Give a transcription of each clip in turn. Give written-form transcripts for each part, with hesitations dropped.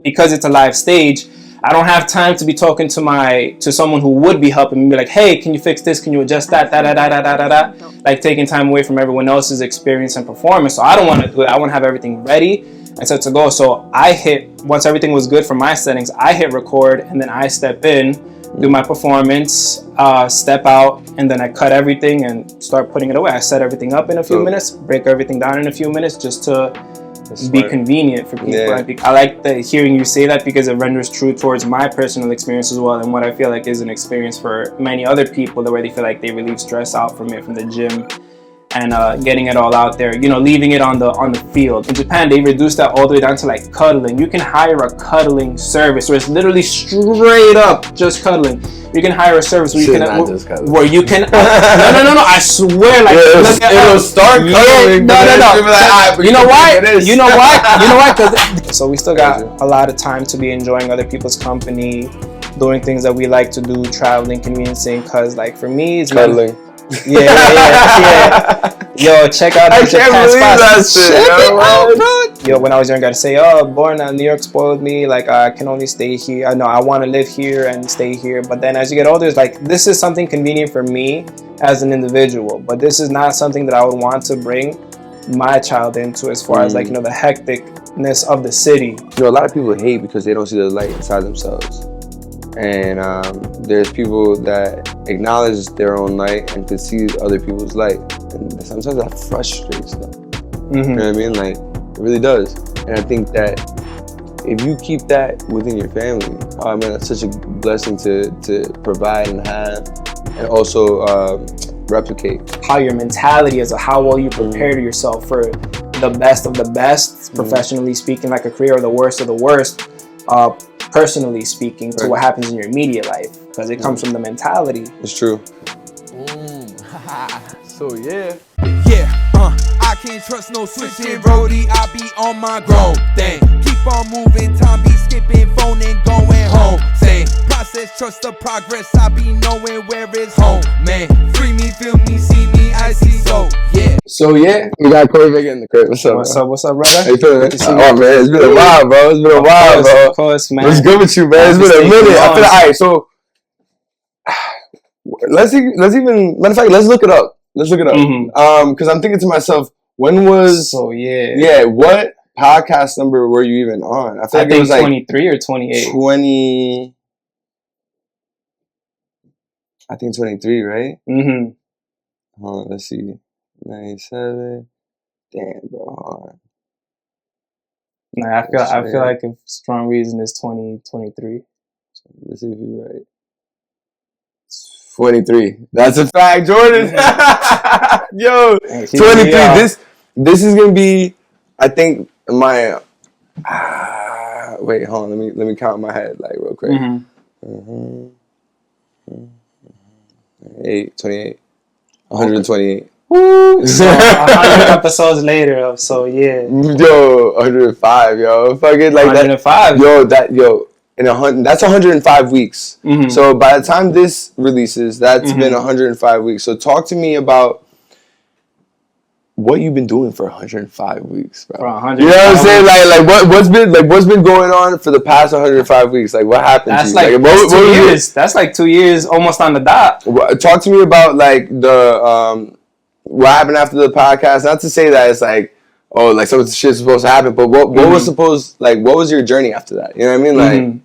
because it's a live stage, I don't have time to be talking to someone who would be helping me, be like, hey, can you fix this? Can you adjust that? Like taking time away from everyone else's experience and performance. So I don't want to do it. I want to have everything ready and set to go. So once everything was good for my settings, I hit record, and then I step in, do my performance, step out, and then I cut everything and start putting it away. I set everything up in a few minutes, break everything down in a few minutes, just to be convenient for people. Yeah. I like hearing you say that, because it renders true towards my personal experience as well, and what I feel like is an experience for many other people, the way they feel like they relieve stress out from the gym and getting it all out there, leaving it on the field. In Japan, they reduced that all the way down to like cuddling. You can hire a cuddling service where it's literally straight up just cuddling. You can hire a service where you can no, I swear, like, it'll start cuddling. No. You know why? Because so we still got a lot of time to be enjoying other people's company, doing things that we like to do, traveling, conveniencing. Because like for me, it's cuddling. Yeah. Yo, check out the Japan spots. Yo, when I was young, I'd say, born in New York spoiled me. Like, I can only stay here. I know I want to live here and stay here. But then as you get older, it's like, this is something convenient for me as an individual. But this is not something that I would want to bring my child into, as far as like, the hecticness of the city. A lot of people hate because they don't see the light inside themselves. And there's people that acknowledge their own light and can see other people's light, and sometimes that frustrates them. You know what I mean? Like, it really does. And I think that if you keep that within your family, man, that's such a blessing to provide and have, and also replicate. How your mentality is, how well you prepare yourself for the best of the best, professionally speaking, like a career, or the worst of the worst, personally speaking, to what happens in your immediate life, because it comes from the mentality. It's true. So yeah, I can't trust no switching roadie. I be on my grown thing. Keep on moving, time be skipping, phone and going home. Say process, trust the progress. I be knowing where it's home, man. Free me, feel me, see me, I see. So yeah, we got Corey Vega in the crib. What's up? What's up, brother? How you feeling? Oh man, it's been a while, bro. Of course, man. What's good with you, man? It's been a minute. I feel alright. So let's look it up. Because I'm thinking to myself, when was what podcast number were you even on? I think it was like 23 or 28. 20. I think 23, right? Let's see. 97. Damn, bro. Hold on. Nah, I feel like a strong reason is 2023. Let's see if you're right. 23. That's a fact, Jordan. Yo, 23. This is gonna be, I think, my. Wait, hold on. Let me count in my head like real quick. 28. 128. Woo! So 100 episodes later, So yeah. Yo, 105, yo. Fucking like 105. That's 105 weeks. So by the time this releases, that's been 105 weeks. So talk to me about what you've been doing for 105 weeks, bro. You know what I'm saying? Like what's been going on for the past 105 weeks? Like what happened to you? That's 2 years. That's like 2 years almost on the dot. Talk to me about like the what happened after the podcast. Not to say that it's like, oh, like some of the shit's supposed to happen, but what was what was your journey after that? You know what I mean?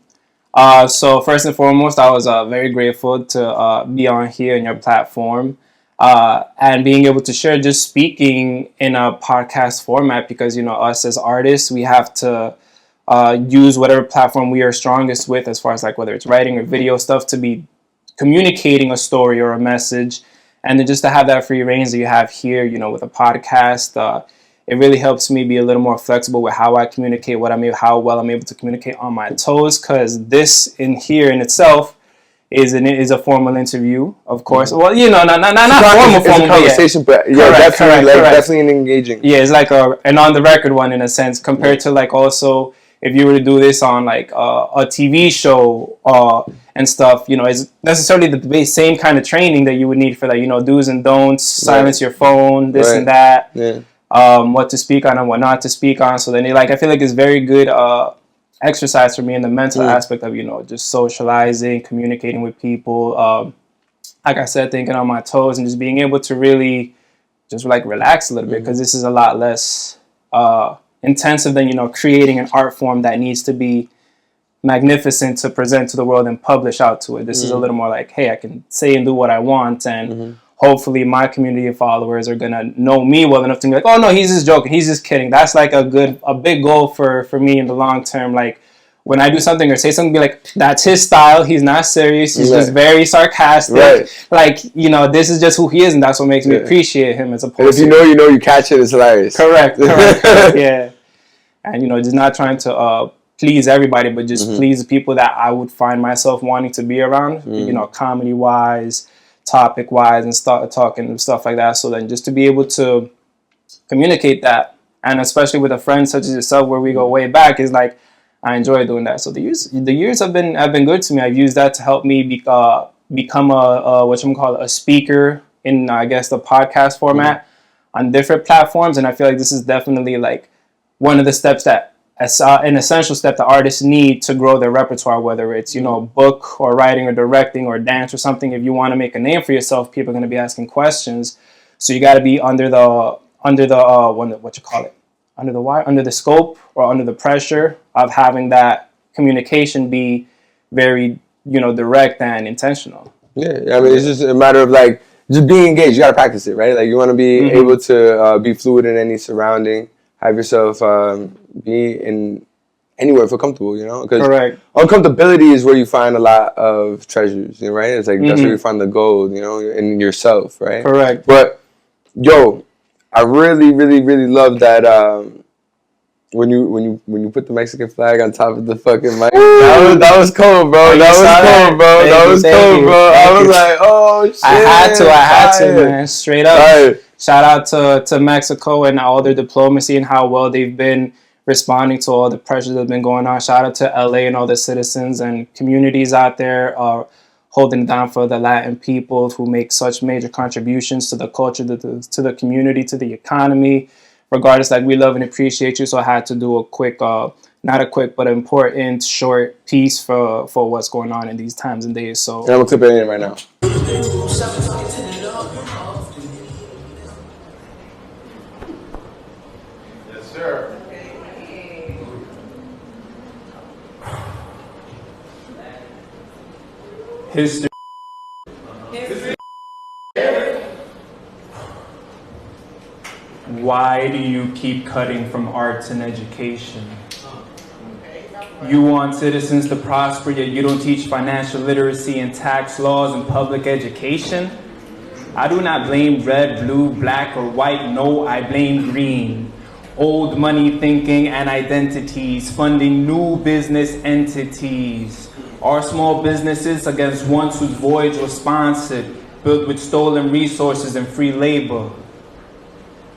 Like so first and foremost, I was very grateful to be on here in your platform. And being able to share, just speaking in a podcast format, because us as artists, we have to use whatever platform we are strongest with, as far as like whether it's writing or video stuff, to be communicating a story or a message, and then just to have that free range that you have here, with a podcast, it really helps me be a little more flexible with how I communicate, how well I'm able to communicate on my toes, because this in here in itself is a formal interview, of course. Well, not formal. It's a conversation, but definitely engaging. Yeah, it's like an on the record one in a sense, compared to like also if you were to do this on like a TV show and stuff. It's necessarily the same kind of training that you would need for that. Do's and don'ts, silence your phone, this and that. Yeah. What to speak on and what not to speak on. So then I feel like it's very good exercise for me in the mental aspect of, you know, just socializing, communicating with people. Like I said, thinking on my toes and just being able to really just like relax a little bit, because this is a lot less intensive than, you know, creating an art form that needs to be magnificent to present to the world and publish out to it. This is a little more like, hey, I can say and do what I want, and hopefully my community of followers are gonna know me well enough to be like, oh no, he's just joking, he's just kidding. That's like a big goal for me in the long term. Like when I do something or say something, be like, that's his style, he's not serious, he's just very sarcastic. Like, you know, this is just who he is, and that's what makes me appreciate him as a person. And if you know, you know, you catch it, it's hilarious. Correct. Yeah. And, you know, just not trying to please everybody, but just please the people that I would find myself wanting to be around, you know, comedy-wise, topic-wise, and start talking and stuff like that. So then just to be able to communicate that, and especially with a friend such as yourself, where we go way back, is like, I enjoy doing that. So the years have been good to me. I've used that to help me become a speaker in, I guess, the podcast format on different platforms. And I feel like this is definitely like one of the steps that, an essential step that artists need to grow their repertoire, whether it's, you know, book or writing or directing or dance or something. If you want to make a name for yourself, people are going to be asking questions. So you got to be under the scope or under the pressure of having that communication be very, you know, direct and intentional. Yeah, I mean, it's just a matter of like just being engaged. You got to practice it, right? Like you want to be able to be fluid in any surrounding. Have yourself be in anywhere feel comfortable, you know? Because uncomfortability is where you find a lot of treasures, you know, right? It's like that's where you find the gold, you know, in yourself, right? Correct. But yo, I really, really, really love that when you put the Mexican flag on top of the fucking mic. That was cold, bro. That was cold, bro. I was like, oh shit. I had to, man. Straight up. Right. Shout out to Mexico and all their diplomacy and how well they've been responding to all the pressures that have been going on. Shout out to LA and all the citizens and communities out there holding it down for the Latin people who make such major contributions to the culture, to the community, to the economy. Regardless, like, we love and appreciate you. So I had to do a quick, not a quick, but important, short piece for what's going on in these times and days. So I'm going to clip it in right now. Yes, sir. History. Why do you keep cutting from arts and education? You want citizens to prosper, yet you don't teach financial literacy and tax laws and public education? I do not blame red, blue, black, or white. No, I blame green. Old money thinking and identities, funding new business entities. Our small businesses against ones whose voyage was sponsored, built with stolen resources and free labor.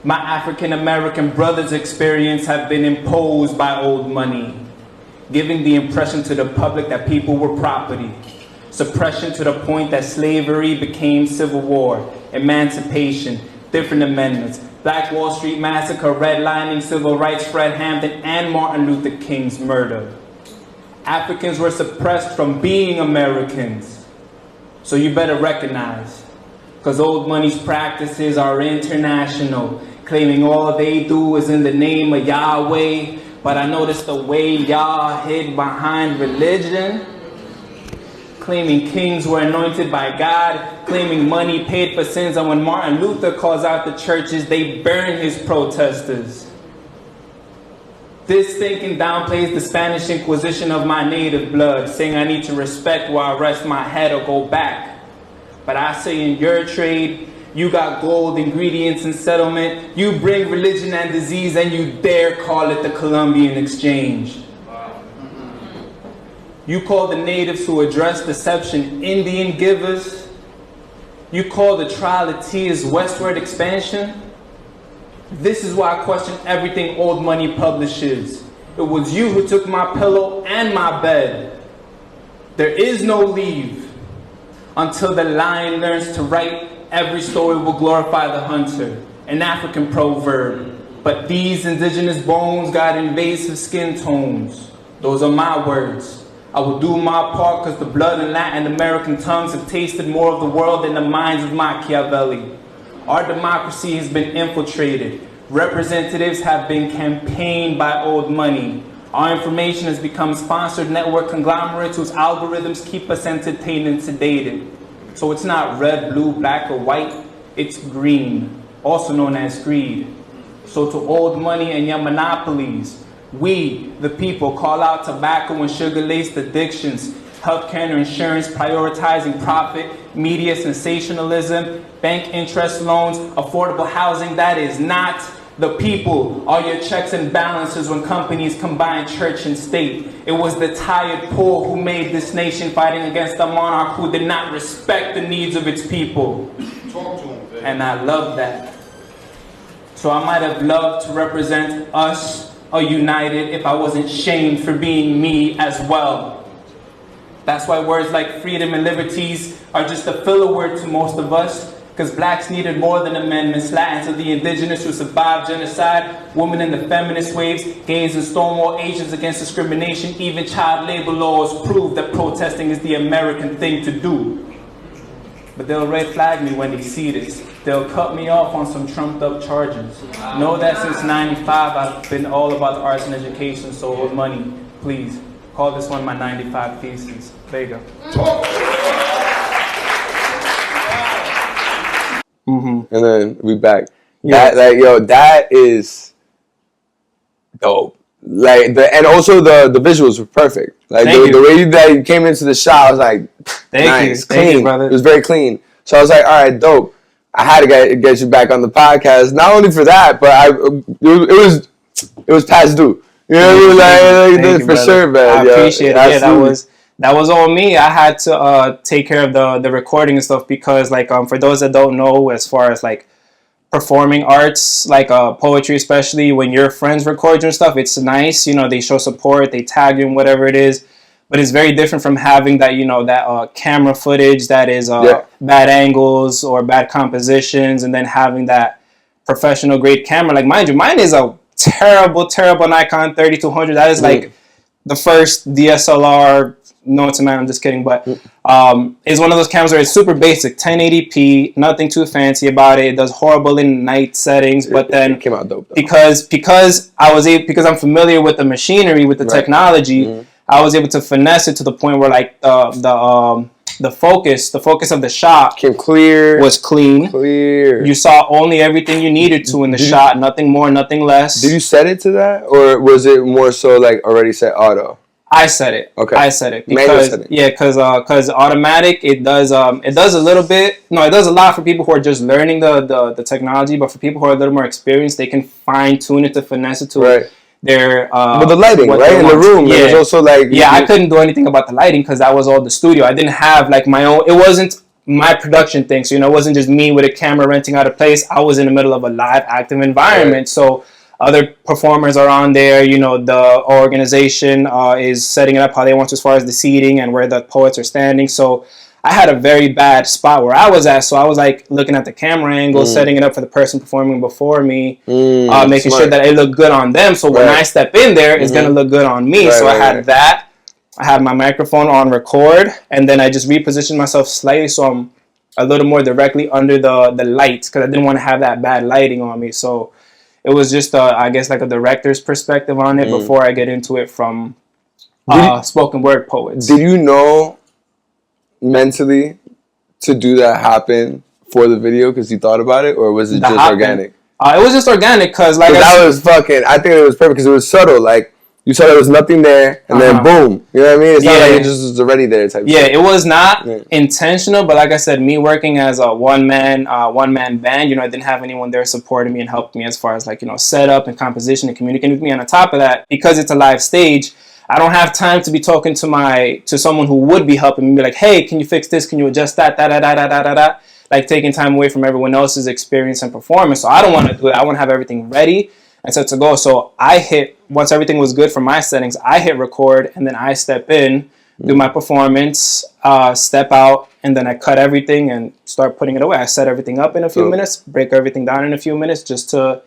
My African American brothers' experience have been imposed by old money, giving the impression to the public that people were property. Suppression to the point that slavery became civil war, emancipation, different amendments, Black Wall Street massacre, redlining, civil rights, Fred Hampton, and Martin Luther King's murder. Africans were suppressed from being Americans. So you better recognize, because old money's practices are international, claiming all they do is in the name of Yahweh. But I noticed the way y'all hid behind religion, claiming kings were anointed by God, claiming money paid for sins, and when Martin Luther calls out the churches, they burn his protesters. This thinking downplays the Spanish Inquisition of my native blood, saying I need to respect where I rest my head or go back. But I say in your trade, you got gold, ingredients, and settlement. You bring religion and disease, and you dare call it the Columbian Exchange. You call the natives who address deception Indian givers. You call the trial of tears westward expansion. This is why I question everything old money publishes. It was you who took my pillow and my bed. There is no leave. Until the lion learns to write, every story will glorify the hunter, an African proverb. But these indigenous bones got invasive skin tones. Those are my words. I will do my part because the blood and Latin American tongues have tasted more of the world than the minds of Machiavelli. Our democracy has been infiltrated. Representatives have been campaigned by old money. Our information has become sponsored network conglomerates whose algorithms keep us entertained and sedated. So it's not red, blue, black, or white. It's green, also known as greed. So to old money and your monopolies, we, the people, call out tobacco and sugar-laced addictions, healthcare and insurance prioritizing profit, media sensationalism, bank interest loans, affordable housing that is not the people are your checks and balances when companies combine church and state. It was the tired poor who made this nation fighting against a monarch who did not respect the needs of its people. Talk to him, baby. And I love that. So I might have loved to represent us or united if I wasn't shamed for being me as well. That's why words like freedom and liberties are just a filler word to most of us, because blacks needed more than amendments, Latins are the indigenous who survived genocide, women in the feminist waves, gays and Stonewall, Asians against discrimination, even child labor laws prove that protesting is the American thing to do. But they'll red flag me when they see this. They'll cut me off on some trumped up charges. Know that since 95 I've been all about the arts and education, so old money, please, call this one my 95 thesis. Vega. And then we back. Yeah. That is dope. And also the visuals were perfect. Like the way that you came into the shot, I was like, nice, clean. Thank you, brother. It was very clean. So I was like, all right, dope. I had to get you back on the podcast, not only for that, but it was past due. You know what I mean? Like, for sure, man. I appreciate it. Absolutely. Yeah, that was all me. I had to take care of the recording and stuff because, like, for those that don't know, as far as like performing arts, like poetry, especially when your friends record you and stuff, it's nice. You know, they show support, they tag you and whatever it is. But it's very different from having that, you know, that camera footage that is bad angles or bad compositions, and then having that professional grade camera. Like, mind you, mine is a terrible Nikon 3200. That is like the first DSLR. No, it's a man. I'm just kidding. But it's one of those cameras where it's super basic, 1080p, nothing too fancy about it. It does horrible in night settings, but then it came out dope though. because I'm familiar with the machinery, with the technology. I was able to finesse it to the point where like the focus of the shot came clear, was clean. You saw only everything you needed to in the shot, nothing more, nothing less. Did you set it to that, or was it more so like already set auto? I set it. Okay. I set it because automatic it does a little bit. No, it does a lot for people who are just learning the technology, but for people who are a little more experienced, they can fine tune it to finesse it to their but the lighting, right, in the room, it was also like I couldn't do anything about the lighting because that was all the studio. I didn't have like my own. It wasn't my production thing, so it wasn't just me with a camera renting out a place. I was in the middle of a live, active environment, so other performers are on there. The organization is setting it up how they want to, as far as the seating and where the poets are standing. So I had a very bad spot where I was at, so I was like looking at the camera angle, setting it up for the person performing before me, making sure that it looked good on them. So when I step in there, it's gonna look good on me. I had that. I had my microphone on record, and then I just repositioned myself slightly so I'm a little more directly under the lights because I didn't want to have that bad lighting on me. So it was just I guess like a director's perspective on it before I get into it from spoken word poets. Did you know mentally to do that happen for the video because you thought about it, or was it just organic? It was just organic because like I think it was perfect because it was subtle. Like you saw there was nothing there, and then boom, you know what I mean? It's not like it just was already there type. Yeah, it was not intentional, but like I said, me working as a one man band, I didn't have anyone there supporting me and helping me as far as like setup and composition and communicating with me. And on top of that, because it's a live stage, I don't have time to be talking to someone who would be helping me, be like, hey, can you fix this? Can you adjust that? Like taking time away from everyone else's experience and performance. So I don't want to do it. I want to have everything ready and set to go. So once everything was good for my settings, I hit record and then I step in, do my performance, step out, and then I cut everything and start putting it away. I set everything up in a few minutes, break everything down in a few minutes just to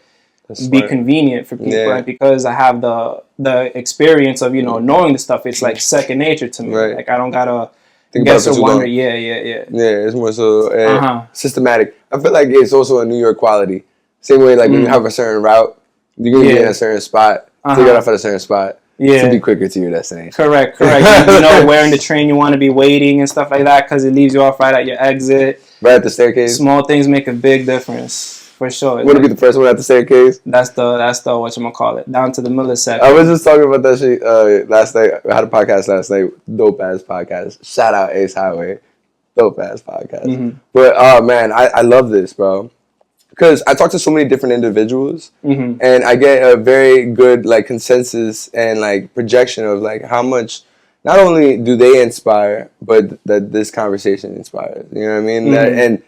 be convenient for people. Yeah. And because I have the experience of, knowing the stuff, it's like second nature to me. Right. Like I don't gotta Think guess about it or too wonder. long. Yeah. Yeah, it's more so systematic. I feel like it's also a New York quality. Same way, like when you have a certain route, you're gonna be in a certain spot. Take it off at a certain spot. Yeah. To be quicker to your destination. Correct. You know where in the train you want to be waiting and stuff like that because it leaves you off right at your exit. Right at the staircase. Small things make a big difference. For sure. Would it be the first one at the staircase? That's the whatchamacallit, down to the millisecond. I was just talking about that shit last night. I had a podcast last night. Dope ass podcast. Shout out Ace Highway. Dope ass podcast. Mm-hmm. But man, I love this, bro. Because I talk to so many different individuals, and I get a very good like consensus and like projection of like how much not only do they inspire, but that this conversation inspires. You know what I mean? And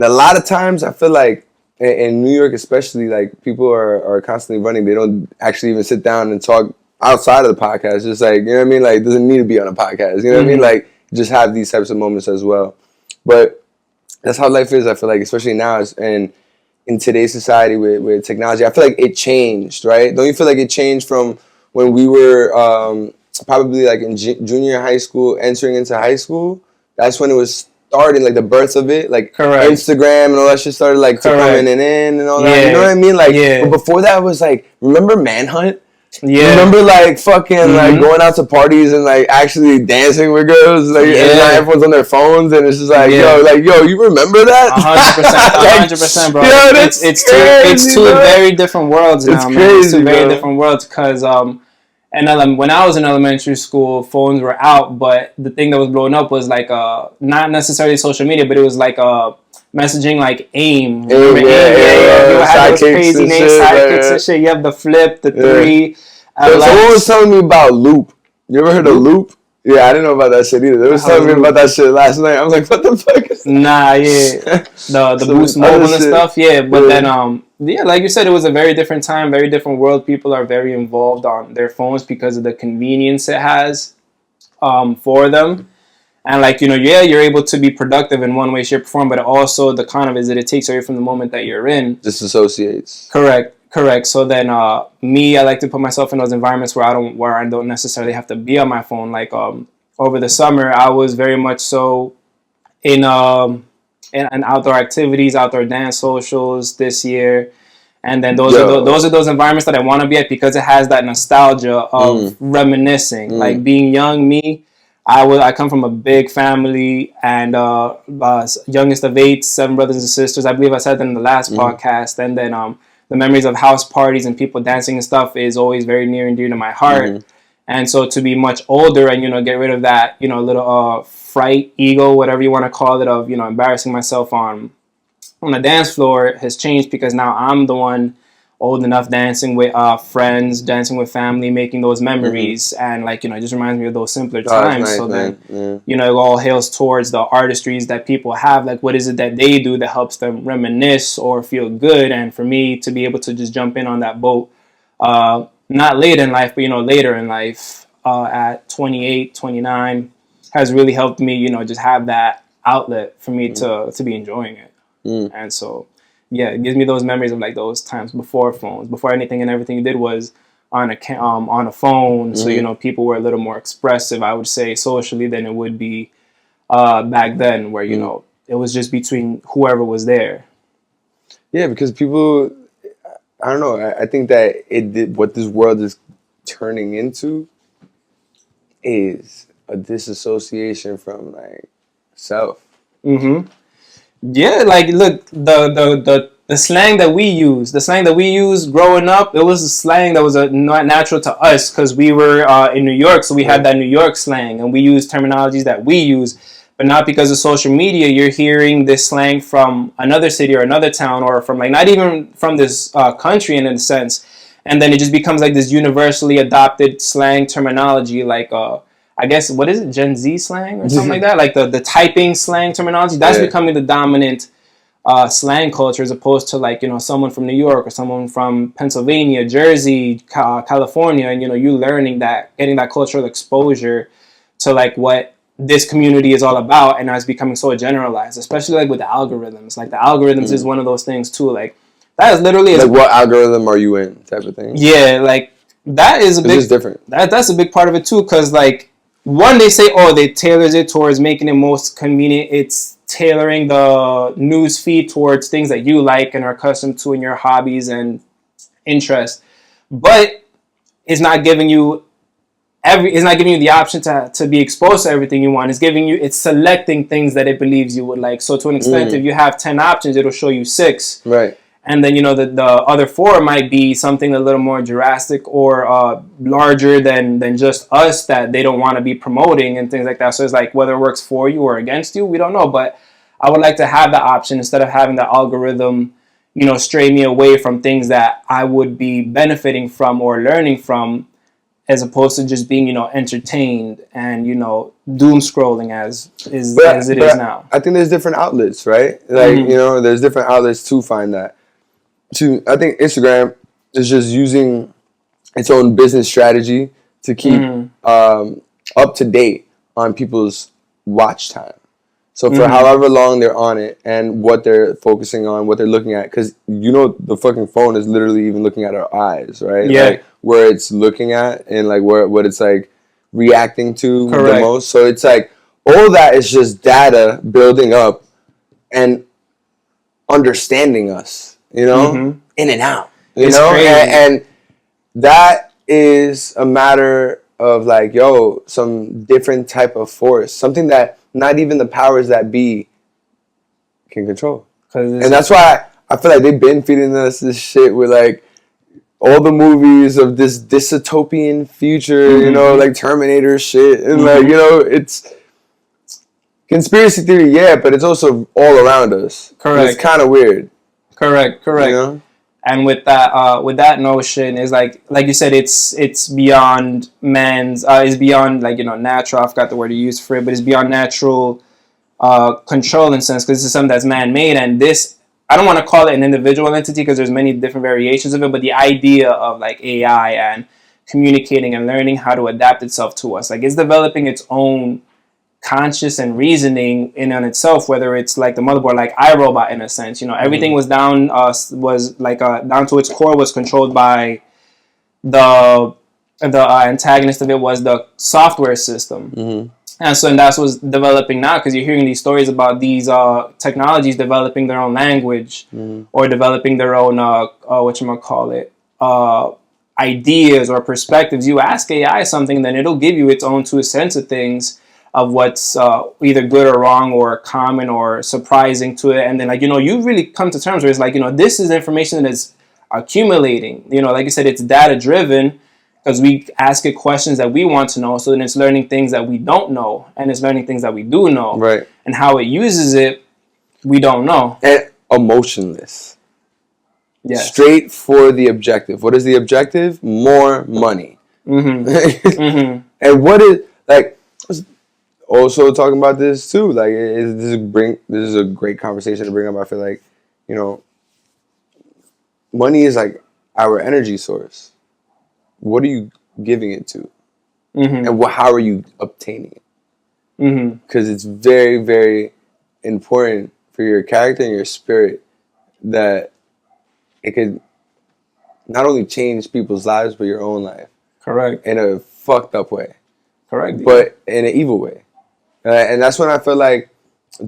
a lot of times I feel like in New York especially, like people are constantly running. They don't actually even sit down and talk outside of the podcast. Just like, you know what I mean? Like it doesn't need to be on a podcast. You know what I mean? Like just have these types of moments as well. But that's how life is, I feel like, especially now and in today's society with technology. I feel like it changed, right? Don't you feel like it changed from when we were probably like in junior high school, entering into high school? That's when it was starting, like the birth of it, like Correct. Instagram and all that shit started like to coming in and all that. You know what I mean? Like, but before that was like, remember Manhunt? Yeah. Remember like fucking like going out to parties and like actually dancing with girls, like and now everyone's on their phones and it's just like yo, you remember that? 100%, bro. Yo, it's two very different worlds now, man. It's two very different worlds because and when I was in elementary school, phones were out, but the thing that was blowing up was like not necessarily social media, but it was like messaging like AIM. Remember AIM? You had those crazy names, sidekicks and shit. You have the Flip, the 3. Someone was telling me about Loop. You ever heard of Loop? Yeah, I didn't know about that shit either. They was telling me about that shit last night. I was like, what the fuck is that? Nah, yeah. The Boost Mobile and stuff, but then like you said, it was a very different time, very different world. People are very involved on their phones because of the convenience it has for them. And like, you're able to be productive in one way, shape, or form, but also the con of it is that it takes away from the moment that you're in. Disassociates. Correct. So then I like to put myself in those environments where I don't necessarily have to be on my phone. Like over the summer, I was very much so in outdoor activities, outdoor dance socials this year. And then those are those environments that I want to be at because it has that nostalgia of reminiscing. Like being young me, I come from a big family and youngest of 8, 7 brothers and sisters. I believe I said that in the last podcast. And then the memories of house parties and people dancing and stuff is always very near and dear to my heart. And so to be much older and, get rid of that, little fright, ego, whatever you want to call it, of, embarrassing myself on the dance floor has changed because now I'm the one old enough dancing with friends, dancing with family, making those memories. And like, it just reminds me of those simpler times. Nice, so then, it all hails towards the artistries that people have. Like, what is it that they do that helps them reminisce or feel good? And for me to be able to just jump in on that boat, not late in life, but, later in life, at 28, 29, has really helped me, just have that outlet for me to be enjoying it. And so, it gives me those memories of like those times before phones, before anything and everything you did was on a phone. So, people were a little more expressive, I would say, socially than it would be back then where, it was just between whoever was there. Yeah, because people, I don't know, I think that what this world is turning into is a disassociation from like self. Yeah, like look, the slang that we use growing up, it was a slang that was not natural to us because we were in New York, so we had that New York slang and we use terminologies that we use. But not because of social media, you're hearing this slang from another city or another town or from like not even from this country in a sense. And then it just becomes like this universally adopted slang terminology like I guess, what is it, Gen Z slang or something like that? Like the typing slang terminology, that's becoming the dominant slang culture as opposed to like, someone from New York or someone from Pennsylvania, Jersey, California, and, you learning that, getting that cultural exposure to like what this community is all about, and now it's becoming so generalized, especially like with the algorithms. Like the algorithms is one of those things too, like That is literally like what algorithm are you in type of thing. Yeah, like that is a big. It's different. That's a big part of it too, because like one, they say, oh, they tailors it towards making it most convenient. It's tailoring the news feed towards things that you like and are accustomed to in your hobbies and interests, but it's not giving you the option to be exposed to everything you want. It's selecting things that it believes you would like. So to an extent, if you have 10 options, it'll show you 6. Right. And then, the other 4 might be something a little more drastic or larger than just us that they don't want to be promoting and things like that. So it's like whether it works for you or against you, we don't know. But I would like to have the option instead of having the algorithm, stray me away from things that I would be benefiting from or learning from, as opposed to just being, entertained and, doom scrolling as it is now. I think there's different outlets, right? Like, there's different outlets to find that. I think Instagram is just using its own business strategy to keep up to date on people's watch time. So for however long they're on it and what they're focusing on, what they're looking at, because the fucking phone is literally even looking at our eyes, right? Yeah. Like where it's looking at and like what it's like reacting to the most. So it's like all that is just data building up and understanding us. In and out, crazy. And that is a matter of like, some different type of force, something that not even the powers that be can control. And that's why I feel like they've been feeding us this shit with like all the movies of this dystopian future, like Terminator shit. And like, it's conspiracy theory, but it's also all around us. Correct. It's kind of weird. Correct. And with that notion is like you said, it's beyond man's, it's beyond like, natural, I forgot the word you used for it, but it's beyond natural control in a sense, because this is something that's man-made, and this, I don't want to call it an individual entity because there's many different variations of it, but the idea of like AI and communicating and learning how to adapt itself to us, like it's developing its own conscious and reasoning in on itself, whether it's like the motherboard, like iRobot in a sense, everything was down to its core was controlled by the antagonist of it was the software system. And that's what's developing now, because you're hearing these stories about these technologies developing their own language or developing their own ideas or perspectives. You ask AI something, then it'll give you its own two cents of things, of what's either good or wrong or common or surprising to it. And then, like, you really come to terms where it's like, this is information that is accumulating. Like you said, it's data driven because we ask it questions that we want to know. So then it's learning things that we don't know, and it's learning things that we do know. Right. And how it uses it, we don't know. And emotionless. Yes. Straight for the objective. What is the objective? More money. And what is, like, also talking about this too, like this is a great conversation to bring up. I feel like, money is like our energy source. What are you giving it to? And how are you obtaining it? Because it's very, very important for your character and your spirit that it could not only change people's lives, but your own life. Correct. In a fucked up way. Correct. But in an evil way. And that's when I feel like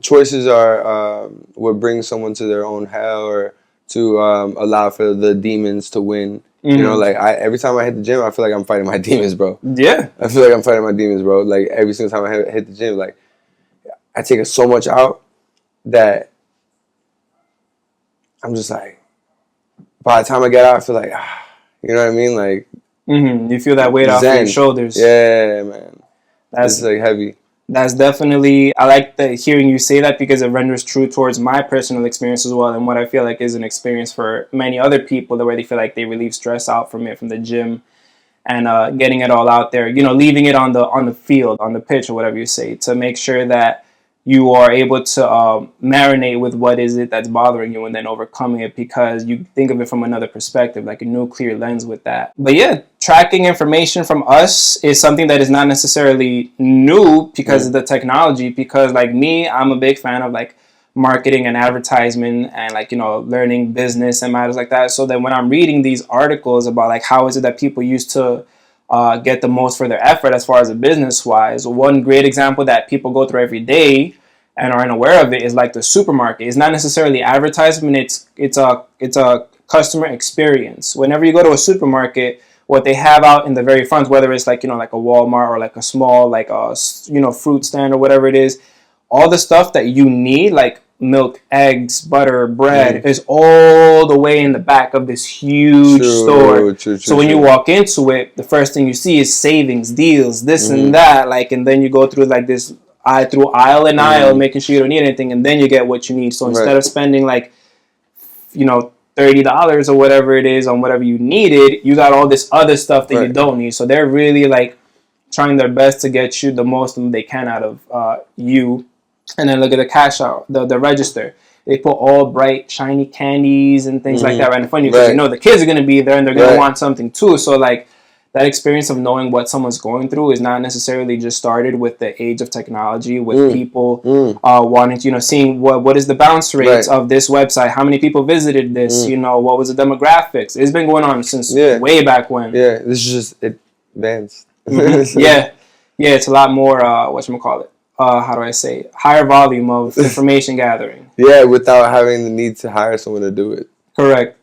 choices are what brings someone to their own hell, or to allow for the demons to win. Like every time I hit the gym, I feel like I'm fighting my demons, bro. Yeah. I feel like I'm fighting my demons, bro. Like every single time I hit the gym, like I take so much out that I'm just like, by the time I get out, I feel like, you know what I mean? Like, you feel that weight off your shoulders. Yeah, man. That's like heavy. That's definitely, I like hearing you say that, because it renders true towards my personal experience as well, and what I feel like is an experience for many other people, where they feel like they relieve stress out from it, from the gym, and getting it all out there, leaving it on the field, on the pitch, or whatever you say, to make sure that you are able to marinate with what is it that's bothering you, and then overcoming it, because you think of it from another perspective, like a nuclear lens with that. But yeah, tracking information from us is something that is not necessarily new because of the technology, because like me, I'm a big fan of like marketing and advertisement and like, learning business and matters like that. So then when I'm reading these articles about like how is it that people used to get the most for their effort as far as a business wise, one great example that people go through every day and are unaware of it is like the supermarket. It's not necessarily advertisement. It's a customer experience. Whenever you go to a supermarket, what they have out in the very front, whether it's like, like a Walmart or like a small, like a, fruit stand or whatever it is, all the stuff that you need, like milk, eggs, butter, bread, is all the way in the back of this huge store. So when you walk into it, the first thing you see is savings, deals, this and that, like, and then you go through like this aisle and aisle, making sure you don't need anything, and then you get what you need. So instead of spending like, $30 or whatever it is on whatever you needed, you got all this other stuff that you don't need. So they're really like trying their best to get you the most they can out of you. And then look at the cash out, the register. They put all bright, shiny candies and things like that. Right in front of you, because the kids are going to be there and they're going to want something too. So like that experience of knowing what someone's going through is not necessarily just started with the age of technology, with people wanting to, seeing what is the bounce rates of this website, how many people visited this, what was the demographics. It's been going on since way back when. Yeah, this is just advanced. Yeah, it's a lot more, whatchamacallit, how do I say it? Higher volume of information gathering. Yeah, without having the need to hire someone to do it. Correct.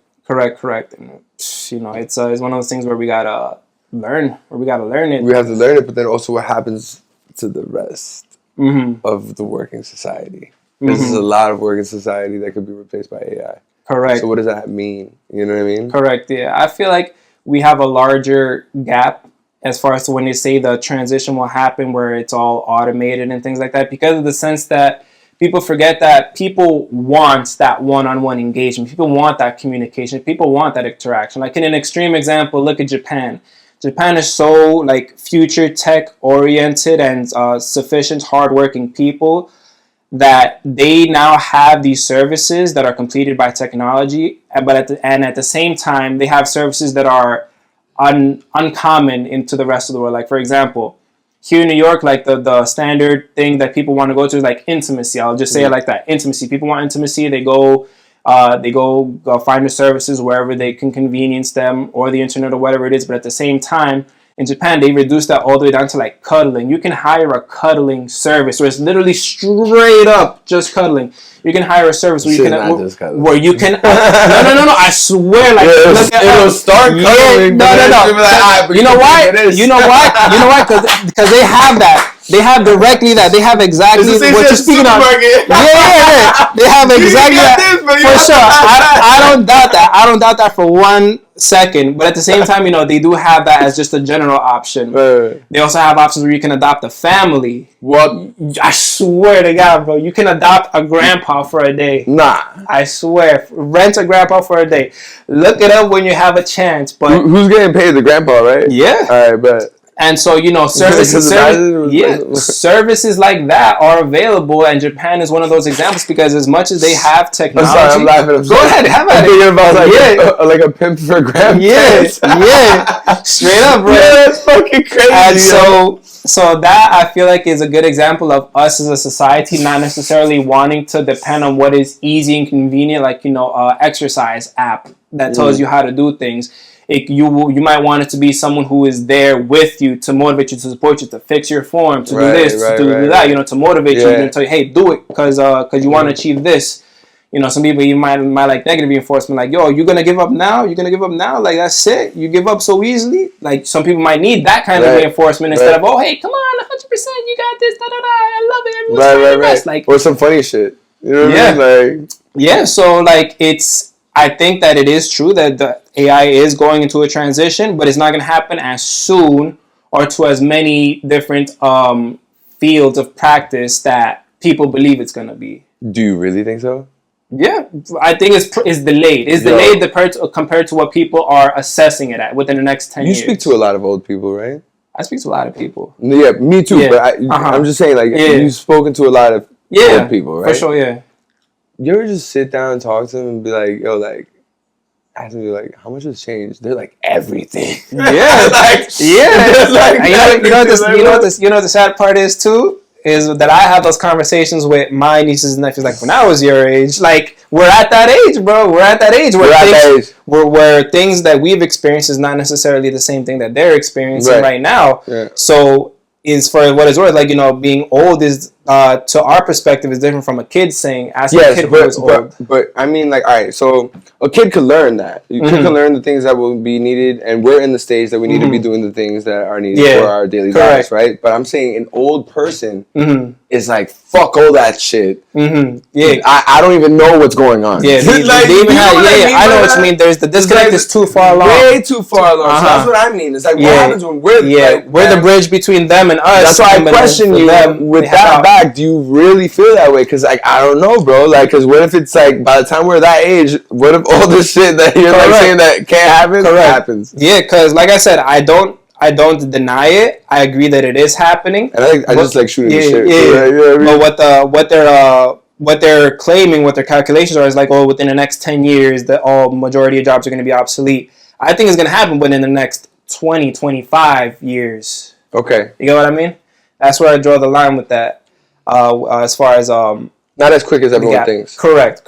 And, it's one of those things where we gotta learn it. We have to learn it, but then also what happens to the rest of the working society. There's a lot of working society that could be replaced by AI. Correct. So what does that mean? You know what I mean? Correct, yeah. I feel like we have a larger gap as far as to when they say the transition will happen where it's all automated and things like that, because of the sense that people forget that people want that one-on-one engagement. People want that communication. People want that interaction. Like in an extreme example, look at Japan. Japan is so like future tech oriented and sufficient hardworking people that they now have these services that are completed by technology, but at the same time they have services that are uncommon into the rest of the world. Like for example, here in New York, like the standard thing that people want to go to is like intimacy. I'll just say it like that. Intimacy. People want intimacy. They go find the services wherever they can convenience them, or the internet or whatever it is. But at the same time, in Japan, they reduced that all the way down to like cuddling. You can hire a cuddling service where it's literally straight up just cuddling. You can hire a service where you can no. I swear, like it'll start cuddling. No. You know why? Because they have that. They have directly that. They have exactly what you're speaking of. Yeah. They have exactly that. For sure. I don't doubt that. I don't doubt that for 1 second. But at the same time, they do have that as just a general option. They also have options where you can adopt a family. What? I swear to God, bro. You can adopt a grandpa for a day. Nah. I swear. Rent a grandpa for a day. Look it up when you have a chance. But who's getting paid? The grandpa, right? Yeah. All right, but. And so, services like that are available, and Japan is one of those examples, because as much as they have technology... I'm laughing. Go ahead, have at it. I'm thinking about like a pimp for grandparents. Yeah. Straight up, bro. Yeah, that's fucking crazy. And so that, I feel like, is a good example of us as a society not necessarily wanting to depend on what is easy and convenient, like, exercise app that tells you how to do things. You might want it to be someone who is there with you to motivate you, to support you, to fix your form, to do this, to do that, to motivate you and tell you, hey, do it because you want to achieve this. Some people, you might like negative reinforcement, like, yo, you're going to give up now? You're going to give up now? Like, that's it? You give up so easily? Like, some people might need that kind of reinforcement instead of, oh, hey, come on, 100%, you got this, da-da-da, I love it, everyone's trying their best. Like, or some funny shit. You know what I mean? Like, yeah, so, like, I think that it is true that the AI is going into a transition, but it's not going to happen as soon or to as many different fields of practice that people believe it's going to be. Do you really think so? Yeah, I think it's delayed. It's delayed compared to what people are assessing it at within the next 10 years. You speak to a lot of old people, right? I speak to a lot of people. Yeah, me too. But I'm just saying, like, you've spoken to a lot of old people, right? For sure, yeah. You ever just sit down and talk to them and be like, yo, like, ask them, like, how much has changed? They're like, everything. Yeah. Like, yeah. Like, you know what the sad part is too? is that I have those conversations with my nieces and nephews. Like when I was your age, like we're at that age, bro. We're at that age where things that we've experienced is not necessarily the same thing that they're experiencing right now. Yeah. So, is for what it's worth, like, you know, being old is to our perspective is different from a kid saying a kid who is old. But I mean, like, all right, so a kid could learn that. You can learn the things that will be needed, and we're in the stage that we need to be doing the things that are needed for our daily lives, right? But I'm saying an old person is like, fuck all that shit. Yeah, I don't even know what's going on. Yeah, they even have, I know what you mean. There's the disconnect is too far along. Way too far along. So that's what I mean. It's like, what happens when we're we're the bridge between them and us. That's why I question you with that back. Do you really feel that way? Because, like, I don't know, bro. Like, because what if it's like by the time we're that age, what if all this shit that you're like saying that can't happen happens? Yeah, because like I said, I don't deny it. I agree that it is happening. And I just like shooting the shit. Yeah. But what they're claiming, what their calculations are, is like, oh, within the next 10 years, the majority of jobs are going to be obsolete. I think it's going to happen within the next 20, 25 years. Okay. You get what I mean? That's where I draw the line with that. As far as not as quick as everyone thinks. Correct.